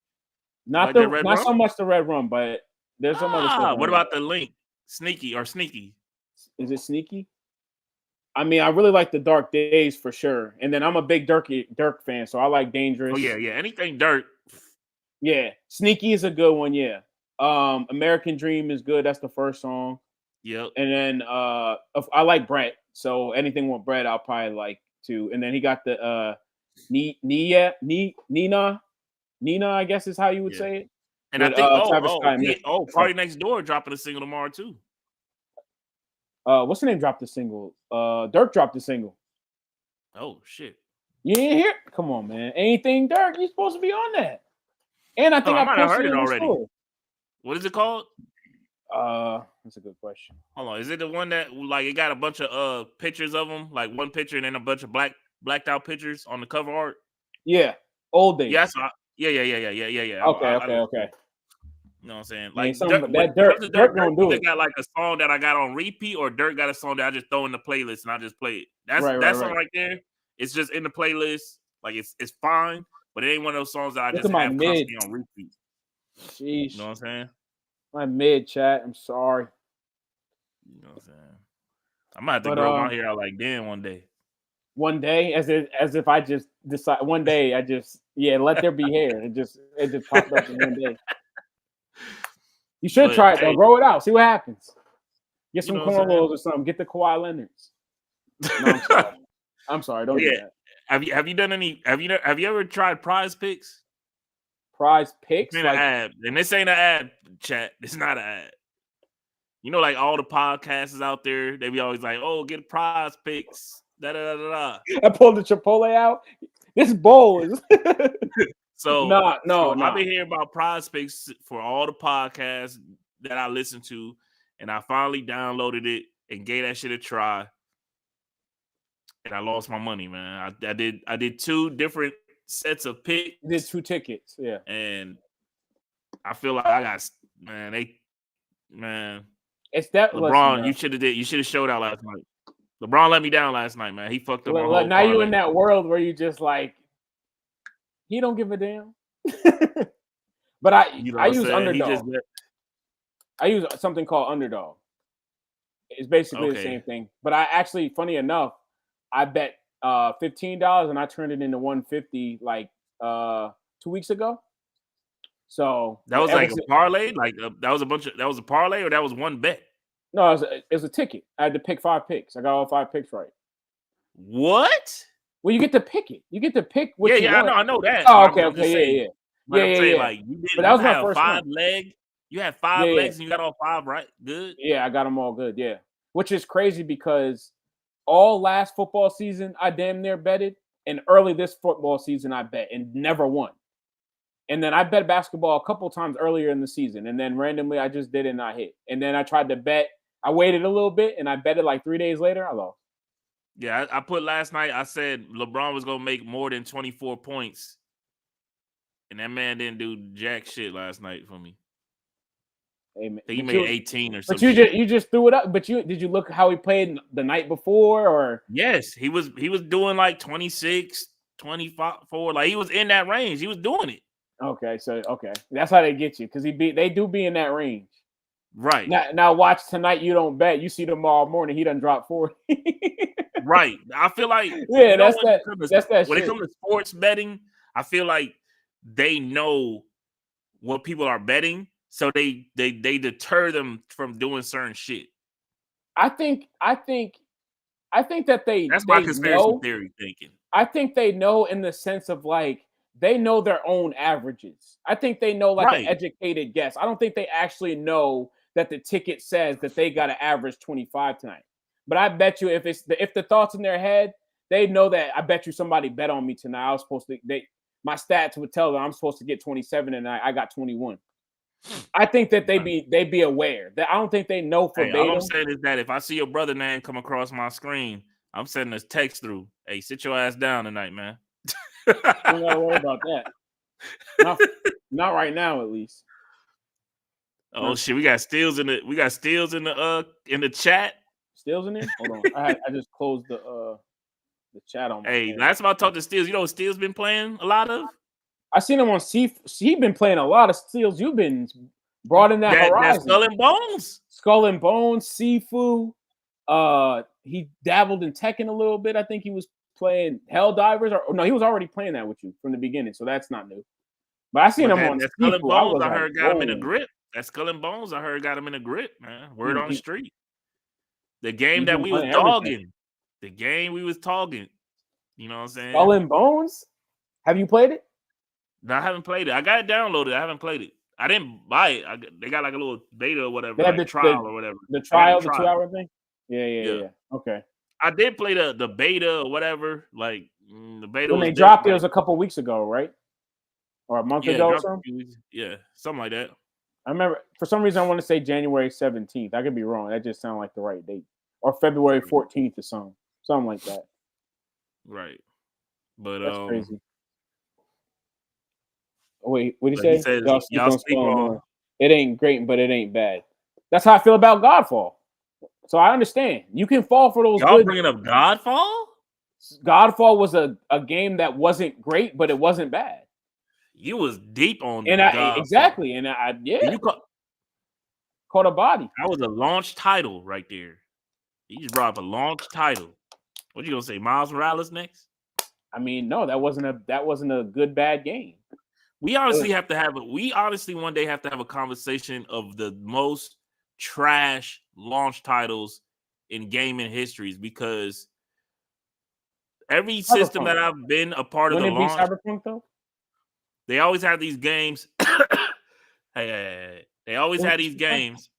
Not so much the Red Rum, but there's some other stuff. What about the Link? Sneaky? Is it Sneaky? I mean, I really like the Dark Days for sure. And then I'm a big Dirk fan, so I like Dangerous. Oh yeah. Anything Dirk. Yeah. Sneaky is a good one, yeah. American Dream is good. That's the first song. Yep. And then I like Brett, so anything with Brett I'll probably like too. And then he got the Nina, I guess is how you would say it. And with, I think Party Next Door dropping a single tomorrow too. What's the name? Dropped the single. Dirk dropped the single. Oh shit! You didn't hear? Come on, man. Anything Dirk? You're supposed to be on that. And I think I might have heard it already. What is it called? That's a good question. Hold on. Is it the one that like it got a bunch of pictures of them, like one picture and then a bunch of blacked out pictures on the cover art? Yeah, old days. Yeah, yeah. Okay. You know what I'm saying? Like Dirk don't do it. Got like a song that I got on repeat, or Dirk got a song that I just throw in the playlist and I just play it. That song right there. It's just in the playlist. Like it's fine, but it ain't one of those songs that I just have constantly on repeat. Sheesh. You know what I'm saying? My mid chat. I'm sorry. You know what I'm saying? I might have to grow my hair out like Dan one day. One day, as if I just decide one day, let there be hair. It just popped up in one day. You should try it though. Grow it out. See what happens. Get some cornrows or something. Get the Kawhi Leonards. No, I'm sorry. Don't do that. Have you done any? Have you ever tried Prize Picks? Prize Picks? It's an ad. And this ain't an ad, chat. It's not an ad. You know, like all the podcasters out there, they be always like, "Oh, get Prize Picks." Da da da da. I pulled the Chipotle out. This bowl is. So no. I've been hearing about Prize Picks for all the podcasts that I listen to, and I finally downloaded it and gave that shit a try. And I lost my money, man. I did 2 different sets of picks. You did 2 tickets, yeah. And I feel like I got It's that LeBron. You should have showed out last night. LeBron let me down last night, man. He fucked up my whole now you in that world where you just like he don't give a damn. But I use Underdog. I use something called Underdog. It's basically the same thing. But I actually, funny enough, I bet $15 and I turned it into $150 like 2 weeks ago. So that was like a parlay, that was a parlay, or that was one bet? No, it was a ticket. I had to pick 5 picks. I got all 5 picks right. What? Well, you get to pick it. You get to pick what you want. I know that. Oh, okay, yeah. Like you did, but that was my first 5 legs. You had 5 legs and you got all 5 right. Good. Yeah, I got them all good. Yeah, which is crazy because all last football season I damn near betted, and early this football season I bet and never won. And then I bet basketball a couple times earlier in the season, and then randomly I just did it and I hit. And then I tried to bet. I waited a little bit and I bet it like 3 days later. I lost. Yeah, I put last night. I said LeBron was gonna make more than 24 points, and that man didn't do jack shit last night for me. Amen. He made 18 or something. But you just threw it up. But did you look how he played the night before? Or yes, he was doing like 26, 24. Like he was in that range. He was doing it. Okay, so that's how they get you because they do be in that range. Right. Now watch tonight. You don't bet. You see tomorrow morning he done dropped 40. Right. I feel like that's that. When it comes to sports betting, I feel like they know what people are betting, so they deter them from doing certain shit. I think that that's my conspiracy theory thinking. I think they know in the sense of like they know their own averages. I think they know like an educated guess. I don't think they actually know that the ticket says that they got to average 25 tonight. But I bet you if the thoughts in their head, they know that I bet you somebody bet on me tonight. I was supposed to my stats would tell them I'm supposed to get 27 and I got 21. I think that they be aware. That I don't think they know verbatim. All I'm saying is that if I see your brother name come across my screen, I'm sending a text through. Hey, sit your ass down tonight, man. Don't gotta worry about that. Not right now, at least. Oh shit, we got steals in the chat. Steals in there? Hold on. I just closed the chat on my phone. That's about to talk to Steals. You know what Steals been playing a lot of? I seen him on he been playing a lot of Steals. You've been brought in that horizon. Skull and Bones. Skull and Bones, Sifu. He dabbled in Tekken a little bit. I think he was playing Helldivers. Or no, he was already playing that with you from the beginning, so that's not new. But I seen him on that Skull and Bones. I heard got him in a grip. That Skull and Bones, I heard got him in a grip, man. Word on the street. The game that we was dogging. The game we was talking. You know what I'm saying? Skull and Bones? Have you played it? No, I haven't played it. I got it downloaded. I haven't played it. I didn't buy it. They got like a little beta or whatever, like the trial or whatever. The trial, the 2-hour thing? Yeah. Okay. I did play the beta or whatever. Like the beta. When they dropped it, was a couple weeks ago, right? Or a month ago or something? Yeah, something like that. I remember, for some reason, I want to say January 17th. I could be wrong. That just sounded like the right date. Or February 14th or something like that. Right. But that's crazy. Oh, wait, what did he say? Y'all speak on. It ain't great, but it ain't bad. That's how I feel about Godfall. So I understand. You can fall for those. Y'all bringing up Godfall? Godfall was a game that wasn't great, but it wasn't bad. You was deep on Godfall. Exactly. And you caught a body. That was a launch title right there. He just brought up a launch title. What you gonna say? Miles Morales next? I mean, no, that wasn't a good bad game. We honestly one day have to have a conversation of the most trash launch titles in gaming histories, because every system that I've been a part of the launch, Cyberpunk though? They always have these games. They always had these games,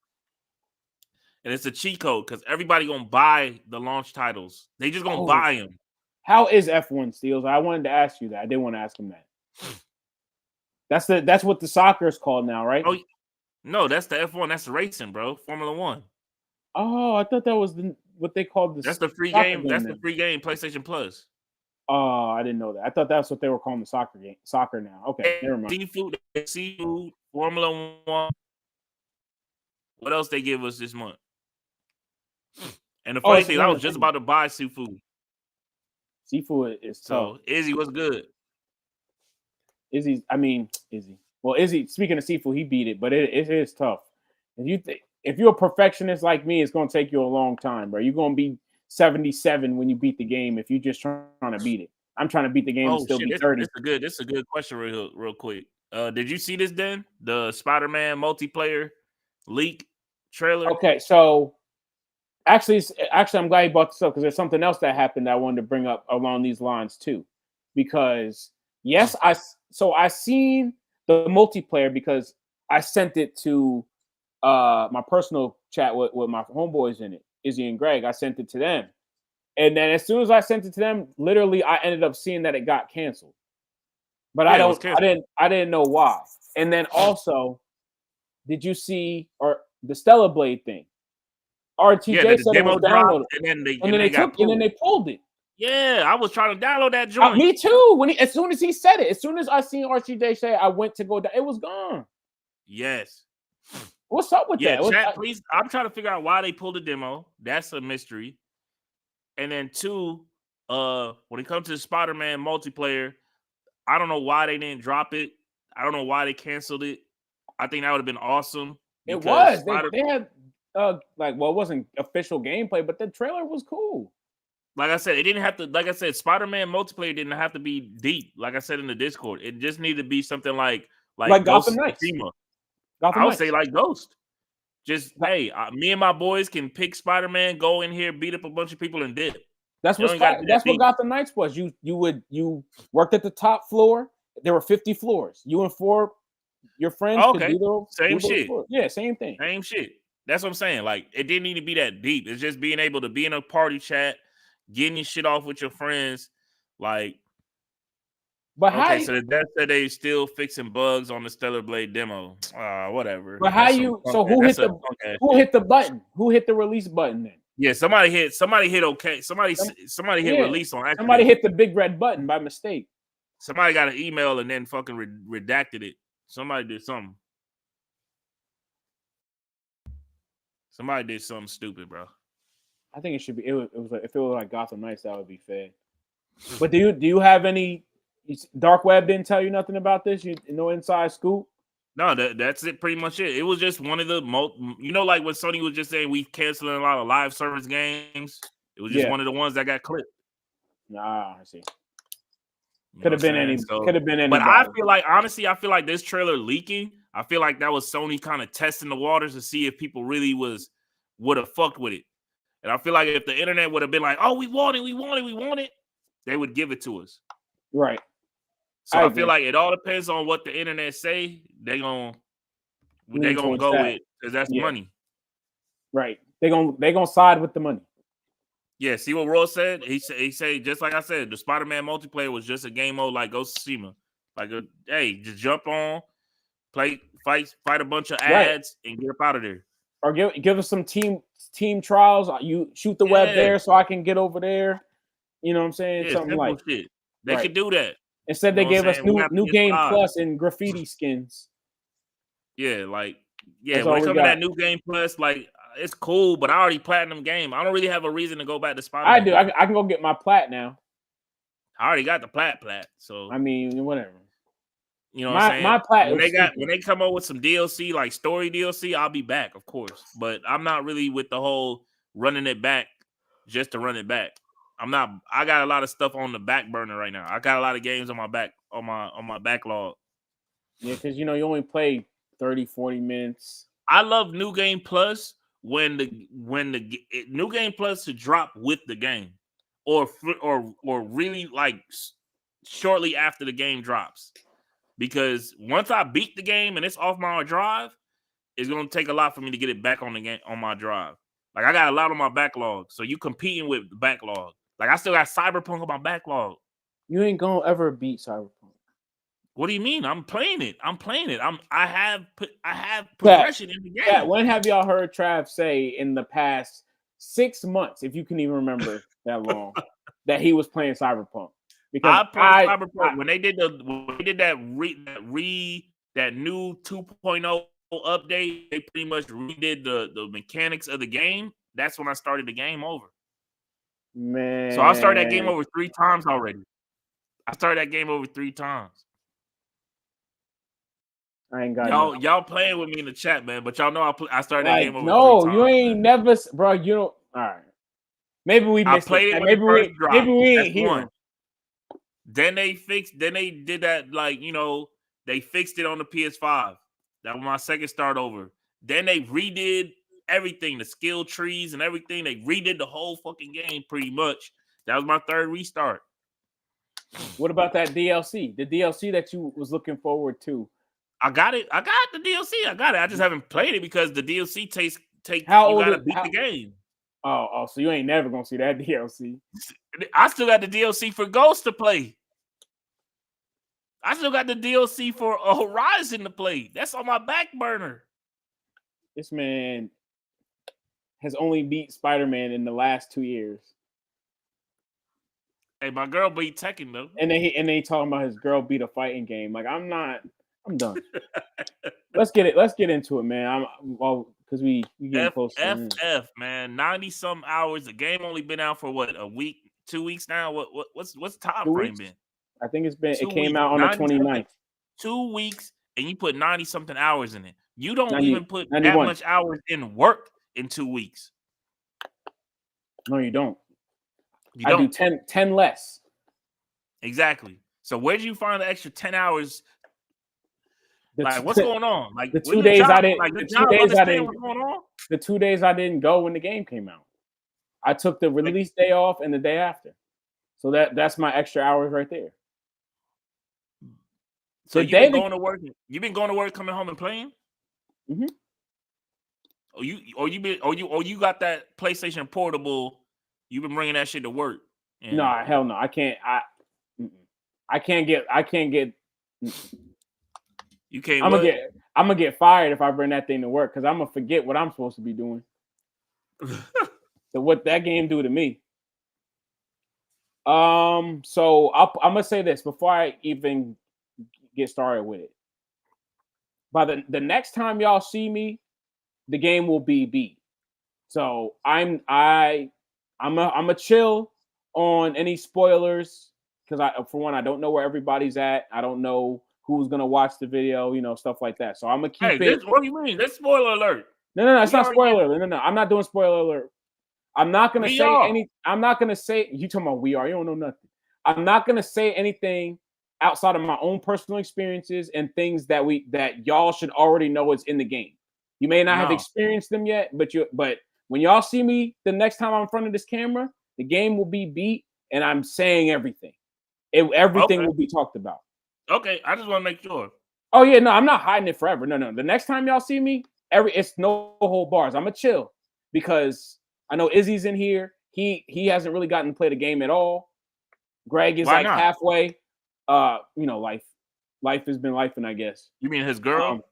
and it's a cheat code because everybody gonna buy the launch titles. They just gonna buy them. How is F1 Steals? I wanted to ask you that. I didn't want to ask him that. That's what the soccer is called now, right? Oh, No, that's the F1. That's the racing, bro. Formula 1. Oh, I thought that was what they called That's the free soccer game. That's the now. free game. PlayStation Plus. Oh, I didn't know that. I thought that's what they were calling the soccer game. Soccer now. Okay, never mind. Seafood, Formula 1. What else they give us this month? And the funny thing, I was just about to buy seafood. Seafood is tough. So Izzy, what's good? Izzy. Well, Izzy. Speaking of seafood, he beat it, but it is tough. If you're a perfectionist like me, it's gonna take you a long time, bro. You're gonna be 77 when you beat the game if you're just trying to beat it. I'm trying to beat the game and still be 30. This is a good question, real quick. Did you see this, then? The Spider-Man multiplayer leak trailer? Okay, so actually, I'm glad you brought this up because there's something else that happened that I wanted to bring up along these lines too. Because yes, I seen the multiplayer because I sent it to my personal chat with my homeboys in it, Izzy and Greg. I sent it to them, and then as soon as I sent it to them, literally I ended up seeing that it got canceled. But I didn't know why. And then also, did you see the Stellar Blade thing? RTJ said it was downloaded, and then they pulled it. Yeah, I was trying to download that joint. Me too. As soon as he said it, as soon as I seen RTJ say it, I went to go down. It was gone. Yes. What's up with that? Chat, please. I'm trying to figure out why they pulled the demo. That's a mystery. And then 2, when it comes to the Spider-Man multiplayer, I don't know why they didn't drop it. I don't know why they canceled it. I think that would have been awesome. It was. They had it wasn't official gameplay, but the trailer was cool. Like I said, it didn't have to. Like I said, Spider-Man multiplayer didn't have to be deep. Like I said in the Discord, it just needed to be something like Gotham Knights. I would say like Ghost. Just me and my boys can pick Spider-Man, go in here, beat up a bunch of people, and dip. That's what Gotham Knights was. You worked at the top floor. There were 50 floors. You and 4 your friends could do same shit. Yeah, same thing. Same shit. That's what I'm saying. Like, it didn't need to be that deep. It's just being able to be in a party chat, getting your shit off with your friends. Like, but so that said they still fixing bugs on the Stellar Blade demo. Whatever. But who hit the button? Who hit the release button then? Yeah, somebody hit okay. Somebody hit release on accident. Somebody hit the big red button by mistake. Somebody got an email and then fucking redacted it. Somebody did something. Somebody did something stupid, bro. I think it should be. It was like, if it was like Gotham Knights, that would be fair. But do you have any? Dark Web didn't tell you nothing about this. You know, inside scoop. No, that's it. Pretty much it. It was just one of the most. You know, like what Sony was just saying, we canceling a lot of live service games. It was just one of the ones that got clipped. Nah, I see. Could have been any. Could have been any. But I feel like, honestly, this trailer leaking, I feel like that was Sony kind of testing the waters to see if people really would have fucked with it. And I feel like if the internet would have been like, "Oh, we want it," they would give it to us. Right. So I feel like it all depends on what the internet say. They gonna go with, because that's money. Right. They gonna side with the money. Yeah, see what Roy said? He said, just like I said, the Spider-Man multiplayer was just a game mode like Ghost of Tsushima. Like, just jump on, fight a bunch of ads, and get up out of there. Or give us some team trials. You shoot the web there so I can get over there. You know what I'm saying? Yeah, something like shit. They could do that. Instead, they gave us new game plus and graffiti skins. Yeah, when it comes to that new game plus, like, it's cool, but I already platinum game. I don't really have a reason to go back to Spider-Man. I do. I can go get my plat now. I already got the plat. So I mean, whatever. You know what I'm saying? My plat. When they come up with some DLC, like story DLC, I'll be back, of course. But I'm not really with the whole running it back just to run it back. I'm not. I got a lot of stuff on the back burner right now. I got a lot of games on my backlog. Yeah, because you only play 30, 40 minutes. I love New Game Plus when the New Game Plus to drop with the game, or really like shortly after the game drops, because once I beat the game and it's off my drive, it's gonna take a lot for me to get it back on the game on my drive. Like, I got a lot on my backlog, so you competing with the backlog. Like, I still got Cyberpunk on my backlog. You ain't gonna ever beat Cyberpunk. What do you mean? I'm playing it. I have progression in the game. Yeah, when have y'all heard Trav say in the past 6 months, if you can even remember that long, that he was playing Cyberpunk? Because I played Cyberpunk when they did that new 2.0 update. They pretty much redid the mechanics of the game. That's when I started the game over. Man, so I started that game over 3 times already. I started that game over 3 times. I ain't got y'all playing with me in the chat, man. But y'all know I started that game over 3 no, times. you ain't never, bro. You don't. All right. Maybe we missed played it. Maybe we ain't here. One. Then they did that, like, they fixed it on the PS5. That was my second start over. Then they redid everything, the skill trees and everything. They redid the whole fucking game pretty much. That was my third restart. What about that DLC? The DLC that you was looking forward to? I got it. I got the DLC. I got it. I just haven't played it because the DLC takes how you old gotta beat the game. Oh, so you ain't never gonna see that DLC. I still got the DLC for Ghost to play. I still got the DLC for Horizon to play. That's on my back burner. This man has only beat Spider-Man in the last 2 years. Hey, my girl beat Tekken though. And then he talking about his girl beat a fighting game. Like, I'm done. Let's get into it, man. Because we getting close. FF, man, 90-some hours. The game only been out for what, a week, 2 weeks now? What's time frame been? I think it came out on the 29th. 2 weeks, and you put 90-something hours in it. You don't even put 91. that much hours in work in 2 weeks. No, you don't. I do 10 less. Exactly. So where'd you find the extra 10 hours? What's going on? Like, the 2 days I didn't. The 2 days I didn't. What's going on? The 2 days I didn't go when the game came out. I took the release day off and the day after. So that's my extra hours right there. So you've been going to work. You've been going to work, coming home and playing. Mm-hmm. You got that PlayStation Portable. You've been bringing that shit to work. No, hell no. I can't. I can't get. You can't. I'm gonna get fired if I bring that thing to work because I'm gonna forget what I'm supposed to be doing. So what that game do to me? So I'm gonna say this before I even get started with it. By the next time y'all see me, the game will be beat. So I'm a chill on any spoilers because for one, I don't know where everybody's at. I don't know who's gonna watch the video, stuff like that. So I'm gonna keep it. What do you mean? That's spoiler alert. No, it's not spoiler alert. No, I'm not doing spoiler alert. I'm not gonna say any. I'm not gonna say you talking about we are. You don't know nothing. I'm not gonna say anything outside of my own personal experiences and things that y'all should already know is in the game. You may not have experienced them yet, but when y'all see me the next time I'm in front of this camera, the game will be beat, and I'm saying everything. Everything will be talked about. Okay, I just want to make sure. Oh yeah, no, I'm not hiding it forever. No. The next time y'all see me, it's no whole bars. I'm gonna chill because I know Izzy's in here. He hasn't really gotten to play the game at all. Greg is halfway. Life has been lifing, I guess. You mean his girl?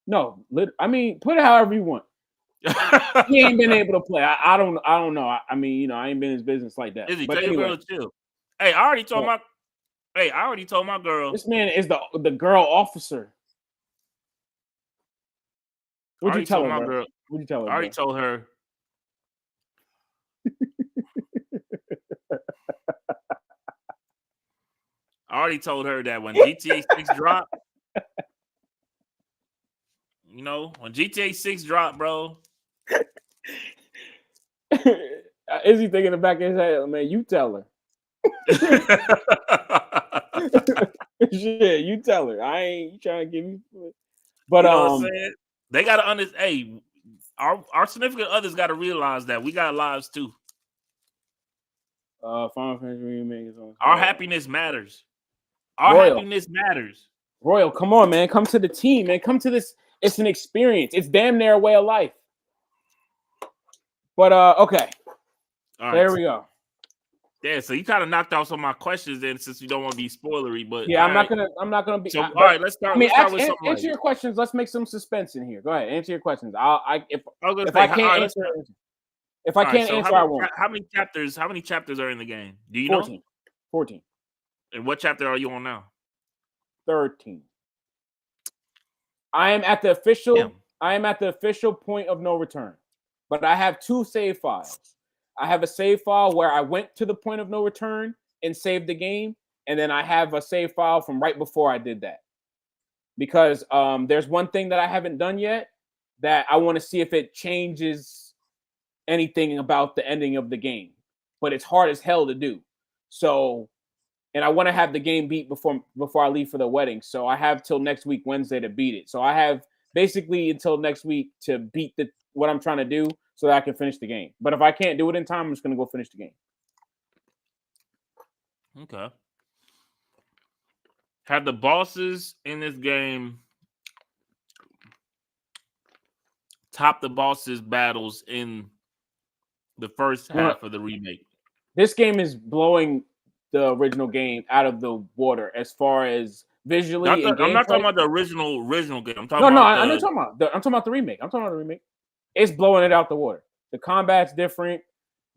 No, I mean, put it however you want. He ain't been able to play. I don't know. I mean, I ain't been in his business like that. Izzy, tell your girl to chill. Hey, I already told my girl. This man is the girl officer. What'd you tell her, bro? What'd you tell her? I already told her. I already told her that when GTA 6 dropped, when GTA 6 dropped, bro. Is he thinking in the back of his head, man? You tell her. Shit, you tell her. I ain't trying to give you. But you know what I'm saying? They gotta understand. Hey, our significant others gotta realize that we got lives too. Final Fantasy remake is on. Our happiness matters. Happiness matters. Royal, come on, man. Come to the team, man. Come to this. It's an experience. It's damn near a way of life. But okay. There we go. Yeah, so you kind of knocked off some of my questions then, since you don't want to be spoilery. But yeah, I'm not gonna be. So all right, let's start. Let's start with something. Answer your questions. Let's make some suspense in here. Go ahead, answer your questions. If I can't answer, I won't. How many chapters are in the game? Do you 14. know? 14. And what chapter are you on now? 13. I am at the official point of no return. But I have 2 save files. I have a save file where I went to the point of no return and saved the game, and then I have a save file from right before I did that. Because there's one thing that I haven't done yet that I want to see if it changes anything about the ending of the game. But it's hard as hell to do. So, and I want to have the game beat before I leave for the wedding. So I have till next week, Wednesday, to beat it. So I have basically until next week to beat what I'm trying to do so that I can finish the game. But if I can't do it in time, I'm just going to go finish the game. Okay. Have the bosses in this game top the bosses battles in the first half of the remake? This game is blowing the original game out of the water as far as visually. I'm not talking about the original game. I'm talking I'm talking about the remake. It's blowing it out the water. The combat's different.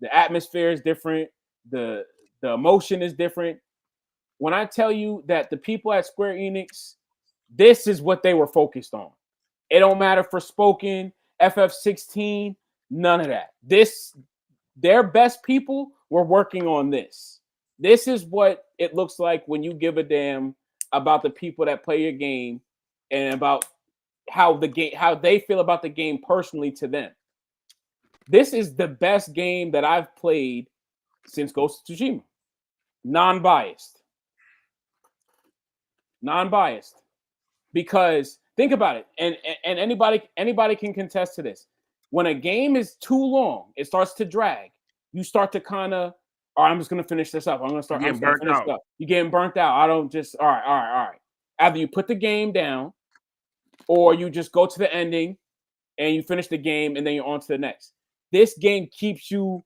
The atmosphere is different. The emotion is different. When I tell you that the people at Square Enix, this is what they were focused on. It don't matter for Spoken, FF16, none of that. Their best people were working on this. This is what it looks like when you give a damn about the people that play your game and about how they feel about the game personally to them. This is the best game that I've played since Ghost of Tsushima. Non-biased. Because think about it, and anybody can contest to this. When a game is too long, it starts to drag. You start to kind of, all right, I'm just gonna finish this up. I'm gonna finish this up. You're getting burnt out. I don't just all right. Either you put the game down, or you just go to the ending and you finish the game, and then you're on to the next. This game keeps you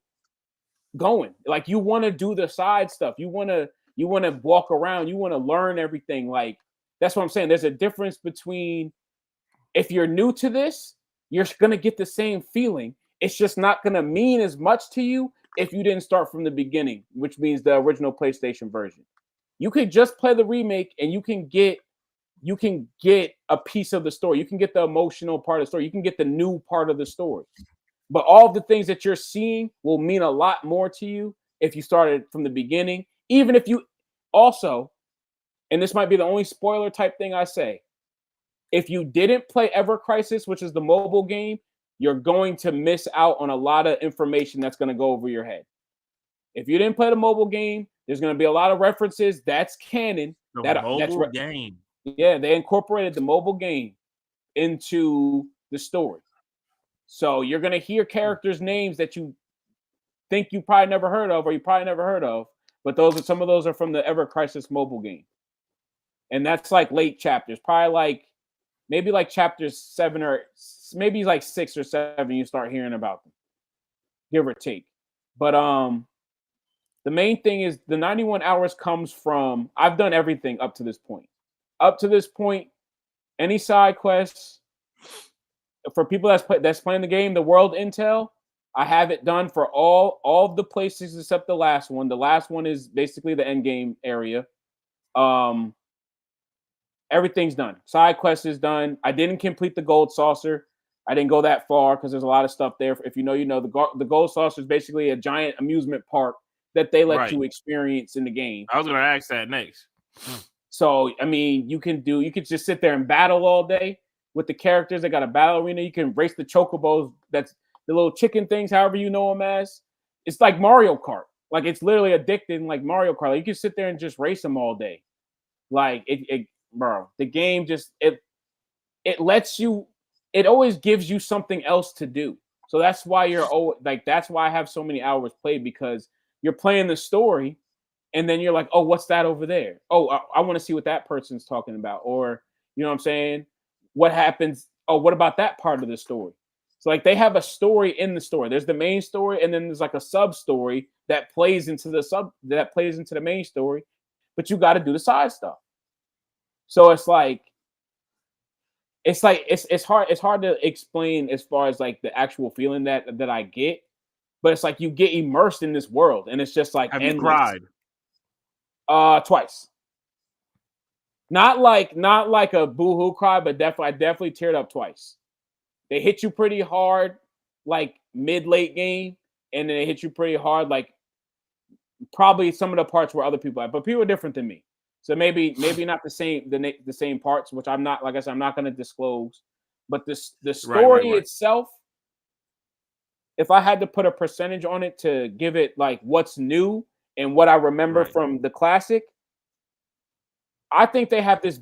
going. Like, you want to do the side stuff. You want to walk around. You want to learn everything. Like, that's what I'm saying. There's a difference between, if you're new to this, you're going to get the same feeling. It's just not going to mean as much to you if you didn't start from the beginning, which means the original PlayStation version. You could just play the remake and you can get a piece of the story. You can get the emotional part of the story. You can get the new part of the story. But all the things that you're seeing will mean a lot more to you if you started from the beginning. Even if you also, and this might be the only spoiler type thing I say, if you didn't play Ever Crisis, which is the mobile game, you're going to miss out on a lot of information that's going to go over your head. If you didn't play the mobile game, there's going to be a lot of references. That's canon. Game. Yeah, they incorporated the mobile game into the story. So you're going to hear characters' names that you think you probably never heard of, but some of those are from the Ever Crisis mobile game. And that's like late chapters, probably like maybe like chapters 7 or maybe like 6 or 7 you start hearing about them, give or take. But the main thing is the 91 hours comes from, I've done everything up to this point. Any side quests, for people that's playing the game, the world intel, I have it done for all of the places except the last one. The last one is basically the end game area. Everything's done. Side quest is done. I didn't complete the gold saucer. I didn't go that far because there's a lot of stuff there. If you know, you know. The gold saucer is basically a giant amusement park that they let you experience in the game. I was going to ask that next. So, I mean, you could just sit there and battle all day with the characters. They got a battle arena. You can race the chocobos. That's the little chicken things, however you know them as. It's like Mario Kart. Like, it's literally addicting like Mario Kart. Like, you can sit there and just race them all day. Like, bro, the game just, it lets you, it always gives you something else to do. So that's why that's why I have so many hours played, because you're playing the story and then you're like, oh, what's that over there? Oh, I want to see what that person's talking about. Or, you know what I'm saying? What happens? Oh, what about that part of the story? It's So like they have a story in the story. There's the main story, and then there's like a sub story that plays into the main story, but you got to do the side stuff. So it's hard to explain as far as like the actual feeling that I get, but it's like you get immersed in this world, and it's just like Have endless. you cried? Twice. Not like a boo-hoo cry, but I definitely teared up twice. They hit you pretty hard, like mid-late game, and then they hit you pretty hard, like probably some of the parts where other people have, but people are different than me. So maybe not the same parts, which I'm not, like I said, I'm not going to disclose. But the story itself, if I had to put a percentage on it to give it like what's new and what I remember from the classic, I think they have this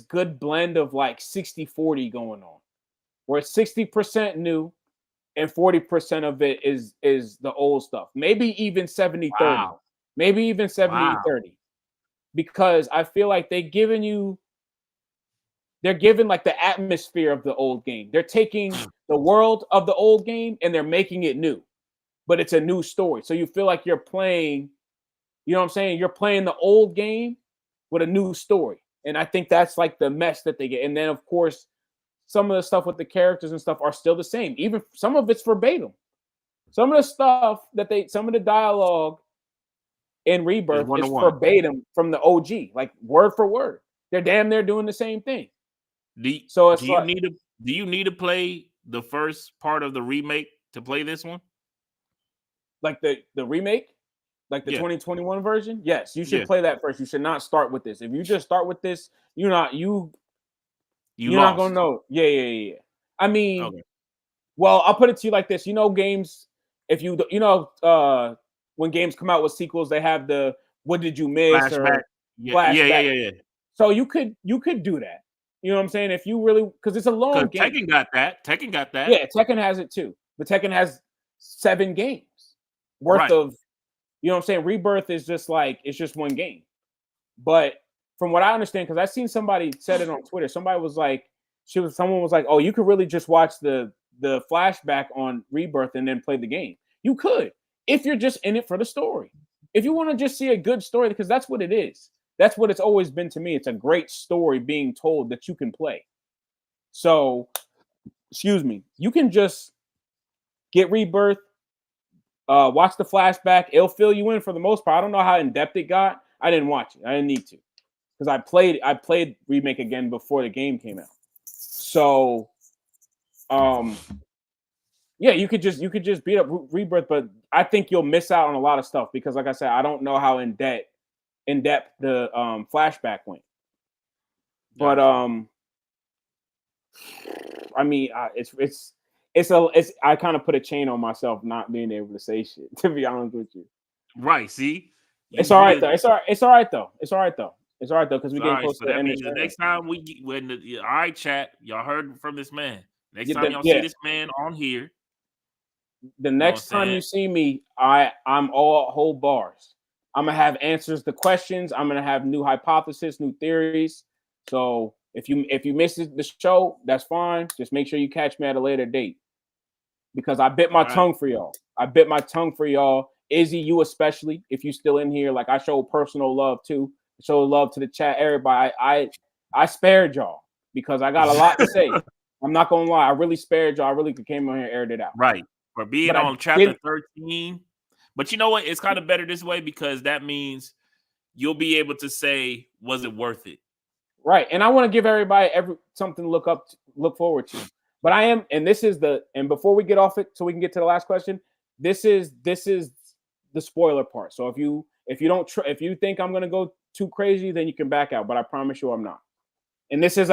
good blend of like 60-40 going on, where it's 60% new and 40% of it is the old stuff. Maybe even 70-30. Wow. Maybe even 70-30. Because I feel like they're giving like the atmosphere of the old game. They're taking the world of the old game and they're making it new, but it's a new story. So you feel like you're playing, you know what I'm saying? You're playing the old game with a new story. And I think that's like the mess that they get. And then of course, some of the stuff with the characters and stuff are still the same. Even some of it's verbatim. Some of the dialogue in Rebirth is verbatim from the OG, like word for word. They're damn near doing the same thing. Do you need to play the first part of the remake to play this one? Like the remake? Like the 2021 version? Yes, you should play that first. You should not start with this. If you just start with this, you're not gonna know. Yeah. I mean, well, I'll put it to you like this. You know, games, if when games come out with sequels, they have the what did you miss flashback. Or flashback. Yeah. So you could do that. You know what I'm saying? If you really, because it's a long game. Tekken got that. Yeah, Tekken has it too. But Tekken has 7 games worth of, you know what I'm saying? Rebirth is just like, it's just one game. But from what I understand, because I've seen somebody said it on Twitter, someone was like, oh, you could really just watch the flashback on Rebirth and then play the game. You could, if you're just in it for the story. If you want to just see a good story, because that's what it is. That's what it's always been to me. It's a great story being told that you can play. So, you can just get Rebirth, watch the flashback. It'll fill you in for the most part. I don't know how in depth it got. I didn't watch it. I didn't need to, because I played Remake again before the game came out. So, yeah, you could just beat up Rebirth, but I think you'll miss out on a lot of stuff because, like I said, I don't know how in depth the flashback went. But I mean, I kind of put a chain on myself not being able to say shit, to be honest with you. Right. See, it's all right though. It's all right though. Because we getting close to the end. The next time all right, chat, y'all heard from this man. Next time y'all see this man on here, the next time you see me, I'm all whole bars. I'm gonna have answers to questions. I'm gonna have new hypotheses, new theories. So if you miss the show, that's fine. Just make sure you catch me at a later date, because I bit my tongue for y'all. Izzy, you especially, if you still in here, like I show personal love too. Show love to the chat, everybody. I spared y'all because I got a lot to say. I'm not gonna lie, I really spared y'all. I really came on here and aired it out. Right. For being on chapter 13. But you know what? It's kind of better this way, because that means you'll be able to say, was it worth it? Right. And I want to give everybody something to look forward to. But I am, and before we get off it, so we can get to the last question, this is the spoiler part. So if you think I'm gonna go too crazy, then you can back out. But I promise you I'm not. And this is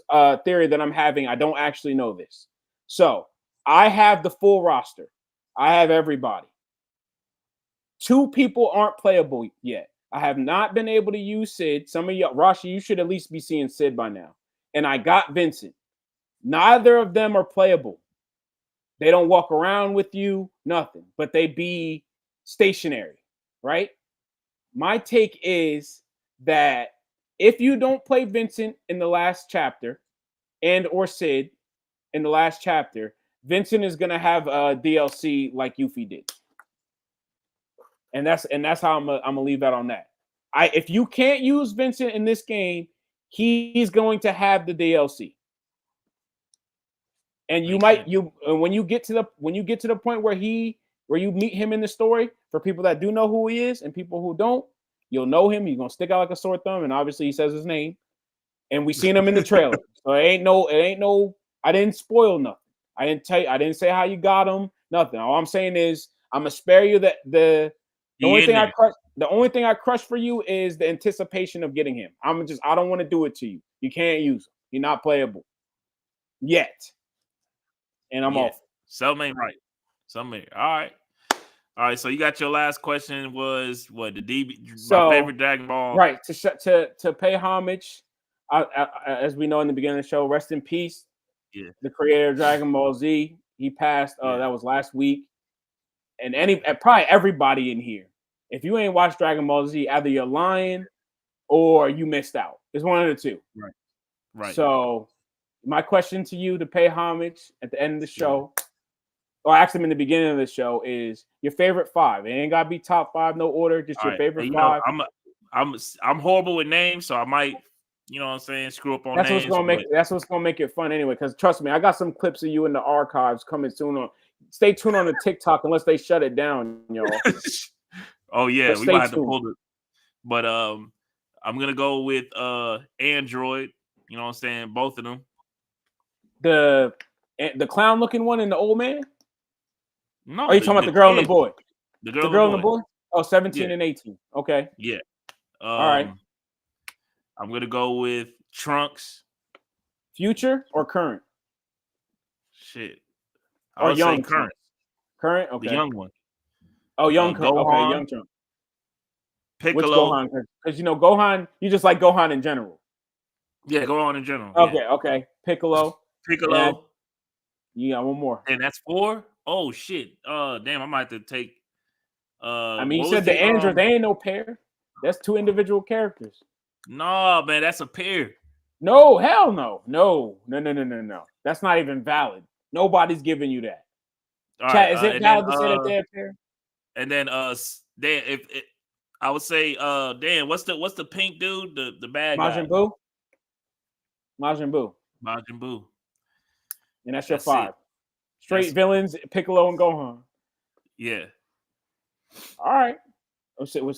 a theory that I'm having. I don't actually know this. So I have the full roster. I have everybody. 2 people aren't playable yet. I have not been able to use Sid. Some of y'all, Rashi, you should at least be seeing Sid by now. And I got Vincent. Neither of them are playable. They don't walk around with you, nothing. But they be stationary, right? My take is that if you don't play Vincent in the last chapter and or Sid in the last chapter, Vincent is gonna have a DLC like Yuffie did, and that's how I'm gonna leave that on that. If you can't use Vincent in this game, he's going to have the DLC. And when you get to the point where you meet him in the story, for people that do know who he is and people who don't, you'll know him. He's gonna stick out like a sore thumb, and obviously he says his name. And we seen him in the trailer, so it ain't no. I didn't spoil nothing. I didn't say how you got him. Nothing. All I'm saying is I'm gonna spare you the only thing I crush for you is the anticipation of getting him. I don't want to do it to you. You can't use him. He's not playable yet. And I'm off. Something ain't right. Something ain't. All right. So you got your last question was what? My favorite Dragon Ball. Right. To pay homage, as we know in the beginning of the show, rest in peace. Yeah. The creator of Dragon Ball Z. He passed. That was last week. And probably everybody in here, if you ain't watched Dragon Ball Z, either you're lying or you missed out. It's one of the two. Right. So my question to you to pay homage at the end of the show, or actually in the beginning of the show, is your favorite 5. It ain't gotta be top 5, no order, just your favorite 5. I'm horrible with names, so I might, you know what I'm saying, screw up on names. That's what's gonna make it fun anyway. Because trust me, I got some clips of you in the archives coming soon. Stay tuned on the TikTok unless they shut it down, y'all. Oh yeah, we might have to pull it. But I'm gonna go with Android. You know what I'm saying? Both of them. The clown looking one and the old man? No. Are you talking about the girl and the boy? The girl and the boy? Oh, 17 and 18. Okay. Yeah. All right. I'm gonna go with Trunks. Future or current? Shit. Or young current. Current? Okay. The young one. Oh, young Trunks. Okay, young Trunks. Piccolo. Which Gohan? Because Gohan, you just like Gohan in general. Yeah, Gohan in general. Okay. Piccolo. You got one more. And that's 4? Oh shit. Damn, I might have to take you said the android, they ain't no pair. That's 2 individual characters. No, man, that's a pair. No, hell no. No. That's not even valid. Nobody's giving you that. Chat, is it valid to say that they're a pair? And then I would say what's the pink dude? The bad guy. Majin Buu. And that's your 5. Straight villains, Piccolo and Gohan. Yeah. All right. Let's see what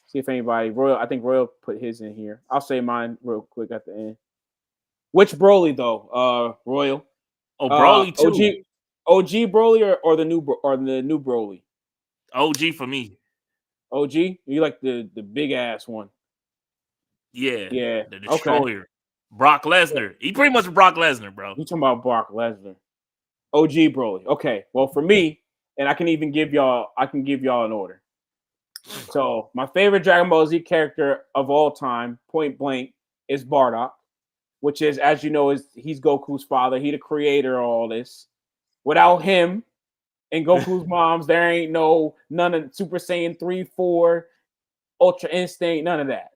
see if anybody Royal. I think Royal put his in here. I'll say mine real quick at the end. Which Broly though? Royal. Oh, Broly too. OG Broly or the new Broly? OG for me. OG? You like the big ass one? Yeah. The Destroyer. Okay. Brock Lesnar. He pretty much Brock Lesnar, bro. You talking about Brock Lesnar? OG Broly. Okay. Well, for me, and I can give y'all an order. So my favorite Dragon Ball Z character of all time, point blank, is Bardock, which is, as you know, he's Goku's father. He the creator of all this. Without him and Goku's moms, there ain't none of Super Saiyan 3, 4, Ultra Instinct, none of that.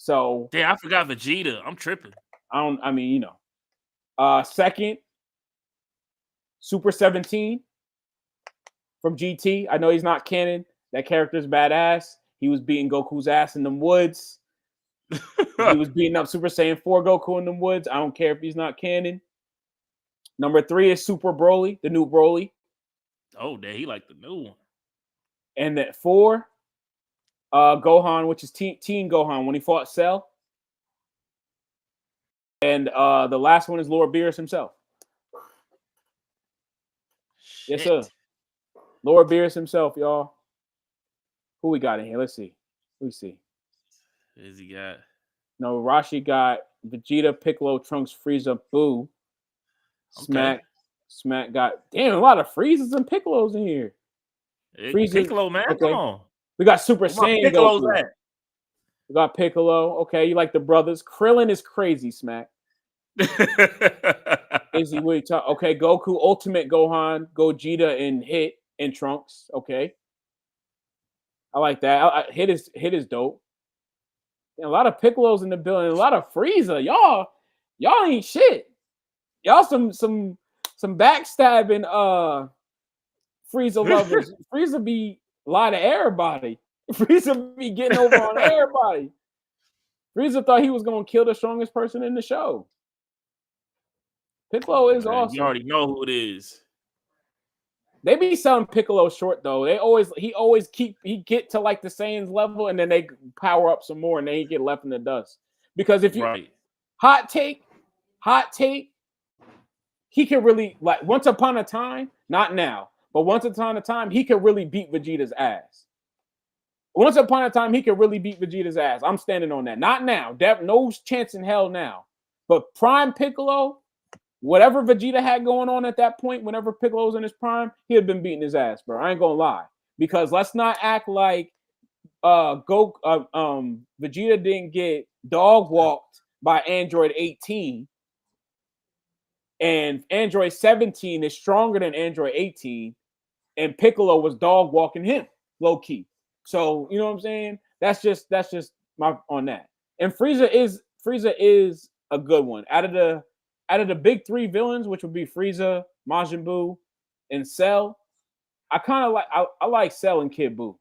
So damn, I forgot Vegeta. I'm tripping. Second, Super 17 from GT. I know he's not canon. That character's badass. He was beating Goku's ass in them woods. He was beating up Super Saiyan 4 Goku in them woods. I don't care if he's not canon. Number 3 is Super Broly, the new Broly. Oh, damn, he like the new one. And at 4, Gohan, which is Teen Gohan when he fought Cell. And the last one is Lord Beerus himself. Shit. Yes, sir. Lord Beerus himself, y'all. Who we got in here? Let's see. Who's he? Who's he got? No, Rashi got Vegeta, Piccolo, Trunks, Frieza, Boo. Smack got a lot of Friezas and Piccolos in here. Piccolo, man, come on. We got Super Saiyan Goku. We got Piccolo. Okay, you like the brothers. Krillin is crazy, Smack. Izzy, what you talk? Okay, Goku, Ultimate Gohan, Gogeta, and Hit and Trunks. Okay, I like that. Hit is dope. And a lot of Piccolos in the building. A lot of Frieza. Y'all ain't shit. Y'all some backstabbing Frieza lovers. Frieza be lie to everybody. Frieza be getting over on everybody. Frieza thought he was gonna kill the strongest person in the show. Piccolo is awesome. You already know who it is. They be selling Piccolo short though. He get to like the Saiyan's level and then they power up some more and then he get left in the dust. Because if you hot take, he can really like once upon a time, not now, but once upon a time, he could really beat Vegeta's ass. Once upon a time, he could really beat Vegeta's ass. I'm standing on that. Not now. No chance in hell now. But Prime Piccolo, whatever Vegeta had going on at that point, whenever Piccolo was in his prime, he had been beating his ass, bro. I ain't gonna lie. Because let's not act like Vegeta didn't get dog walked by Android 18. And Android 17 is stronger than Android 18. And Piccolo was dog walking him, low key. So you know what I'm saying? That's just my on that. And Frieza is a good one. Out of the big three villains, which would be Frieza, Majin Buu, and Cell, I like Cell and Kid Buu.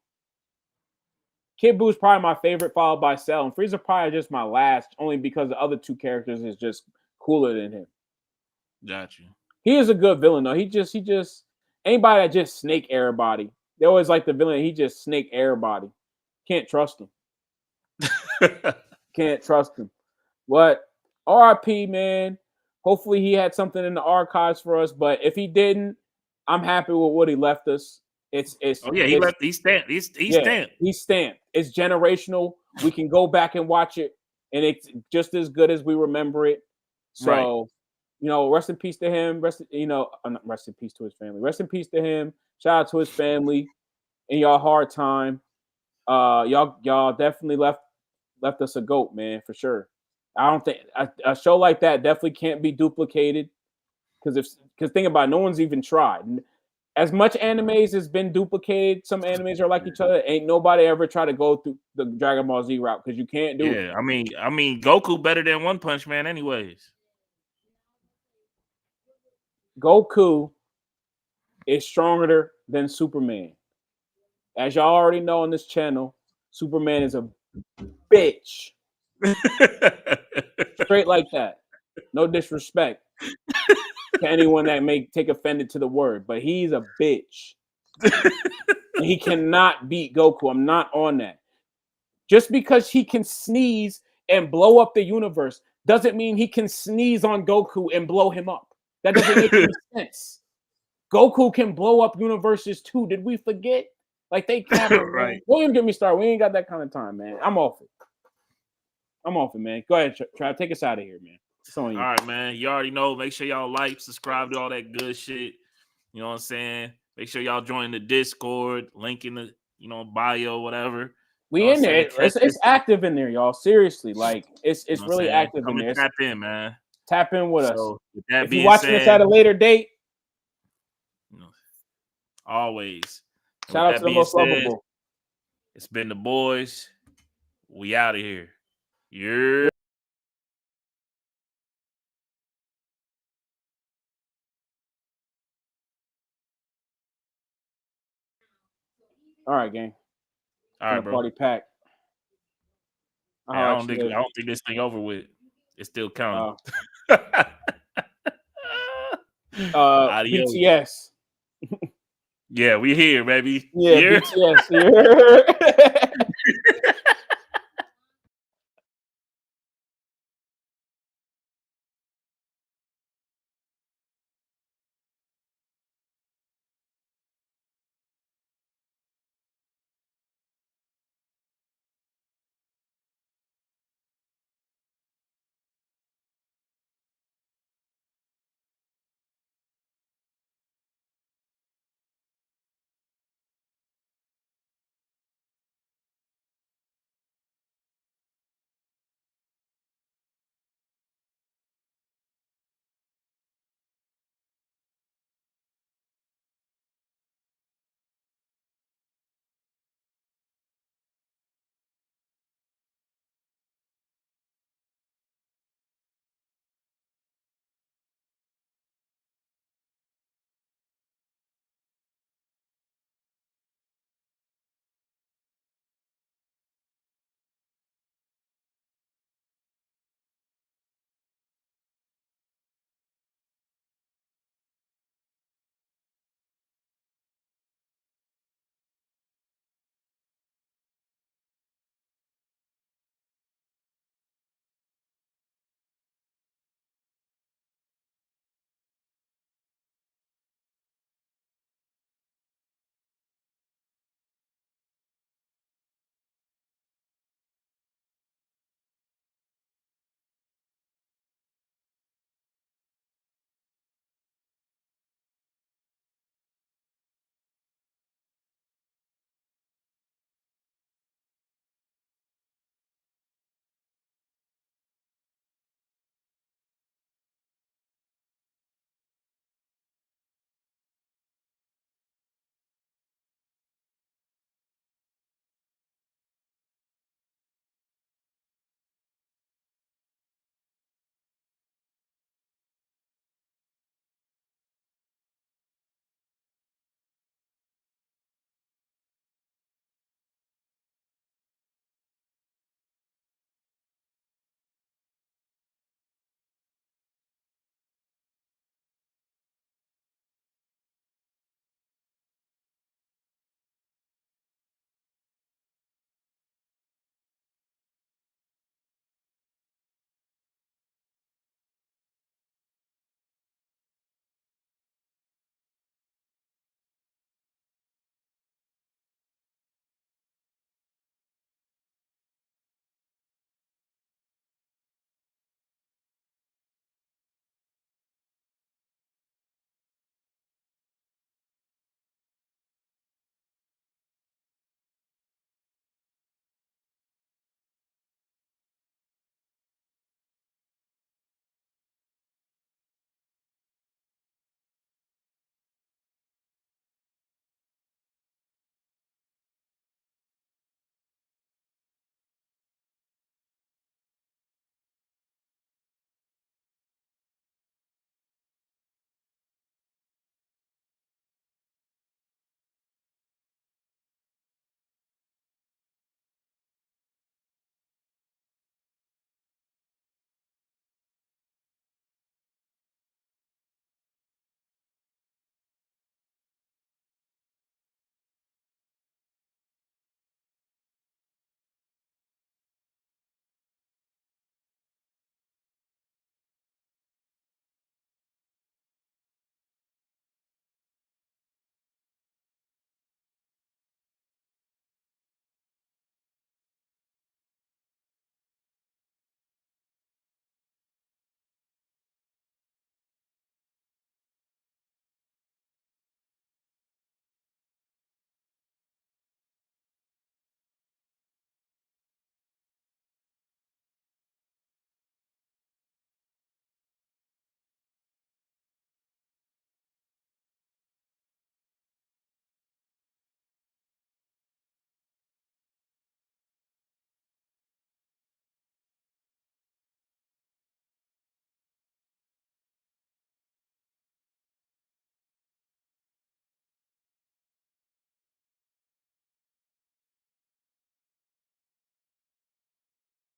Kid Buu is probably my favorite, followed by Cell, and Frieza probably just my last, only because the other two characters is just cooler than him. Got you. He is a good villain though. He just anybody that just snake everybody. They always like the villain. He just snake everybody. Can't trust him. Can't trust him. But RIP, man. Hopefully he had something in the archives for us. But if he didn't, I'm happy with what he left us. He's stamped. He's stamped. It's generational. We can go back and watch it, and it's just as good as we remember it. So, rest in peace to him. Rest in peace to his family. Rest in peace to him. Shout out to his family in y'all hard time. Y'all definitely left us a GOAT, man, for sure. I don't think a show like that definitely can't be duplicated because think about it, no one's even tried. As much animes has been duplicated, some animes are like each other. Ain't nobody ever tried to go through the Dragon Ball Z route because you can't do it. Yeah, I mean, Goku better than One Punch Man, anyways. Goku is stronger than Superman. As y'all already know on this channel, Superman is a bitch. Straight like that. No disrespect to anyone that may take offended to the word, but he's a bitch. He cannot beat Goku. I'm not on that. Just because he can sneeze and blow up the universe doesn't mean he can sneeze on Goku and blow him up. That doesn't make any sense. Goku can blow up universes too. Did we forget? Like they can't. Right. Don't even get me started. We ain't got that kind of time, man. I'm off it, man. Go ahead, Trav. Take us out of here, man. It's on you. All right, man. You already know. Make sure y'all like, subscribe to all that good shit. You know what I'm saying? Make sure y'all join the Discord. Link in the bio, whatever. We in there. It's active in there, y'all. Seriously, like it's really active in there. Tap in, man. Tap in with us. With that if you're watching this at a later date, always. Shout out to the most lovable. It's been the boys. We out of here. Yeah. All right, gang. All right, bro. Party pack. I don't think this thing over with. It's still counting. BTS. Yeah, we here, baby. Yeah, BTS. Yeah.